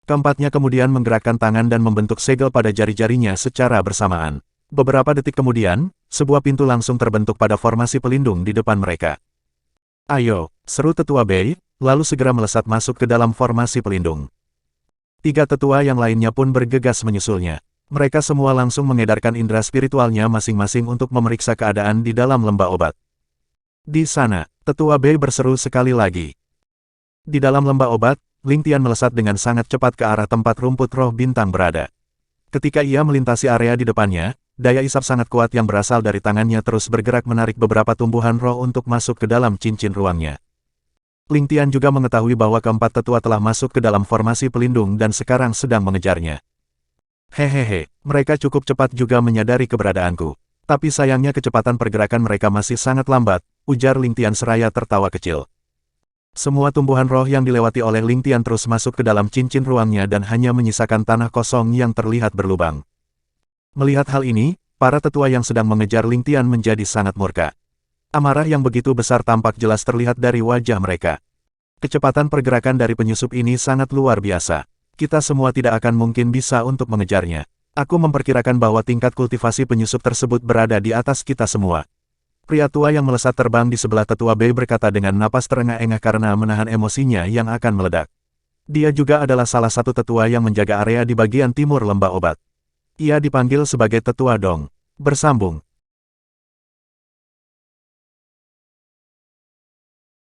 Keempatnya kemudian menggerakkan tangan dan membentuk segel pada jari-jarinya secara bersamaan. Beberapa detik kemudian, sebuah pintu langsung terbentuk pada formasi pelindung di depan mereka. Ayo, seru Tetua Bei, lalu segera melesat masuk ke dalam formasi pelindung. Tiga tetua yang lainnya pun bergegas menyusulnya. Mereka semua langsung mengedarkan indera spiritualnya masing-masing untuk memeriksa keadaan di dalam lembah obat. Di sana, Tetua Bei berseru sekali lagi. Di dalam lembah obat, Ling Tian melesat dengan sangat cepat ke arah tempat rumput roh bintang berada. Ketika ia melintasi area di depannya, daya isap sangat kuat yang berasal dari tangannya terus bergerak menarik beberapa tumbuhan roh untuk masuk ke dalam cincin ruangnya. Ling Tian juga mengetahui bahwa keempat tetua telah masuk ke dalam formasi pelindung dan sekarang sedang mengejarnya. Hehehe, mereka cukup cepat juga menyadari keberadaanku. Tapi sayangnya kecepatan pergerakan mereka masih sangat lambat, ujar Ling Tian seraya tertawa kecil. Semua tumbuhan roh yang dilewati oleh Ling Tian terus masuk ke dalam cincin ruangnya dan hanya menyisakan tanah kosong yang terlihat berlubang. Melihat hal ini, para tetua yang sedang mengejar Ling Tian menjadi sangat murka. Amarah yang begitu besar tampak jelas terlihat dari wajah mereka. Kecepatan pergerakan dari penyusup ini sangat luar biasa. Kita semua tidak akan mungkin bisa untuk mengejarnya. Aku memperkirakan bahwa tingkat kultivasi penyusup tersebut berada di atas kita semua. Pria tua yang melesat terbang di sebelah Tetua Bei berkata dengan napas terengah-engah karena menahan emosinya yang akan meledak. Dia juga adalah salah satu tetua yang menjaga area di bagian timur lembah obat. Ia dipanggil sebagai Tetua Dong. Bersambung,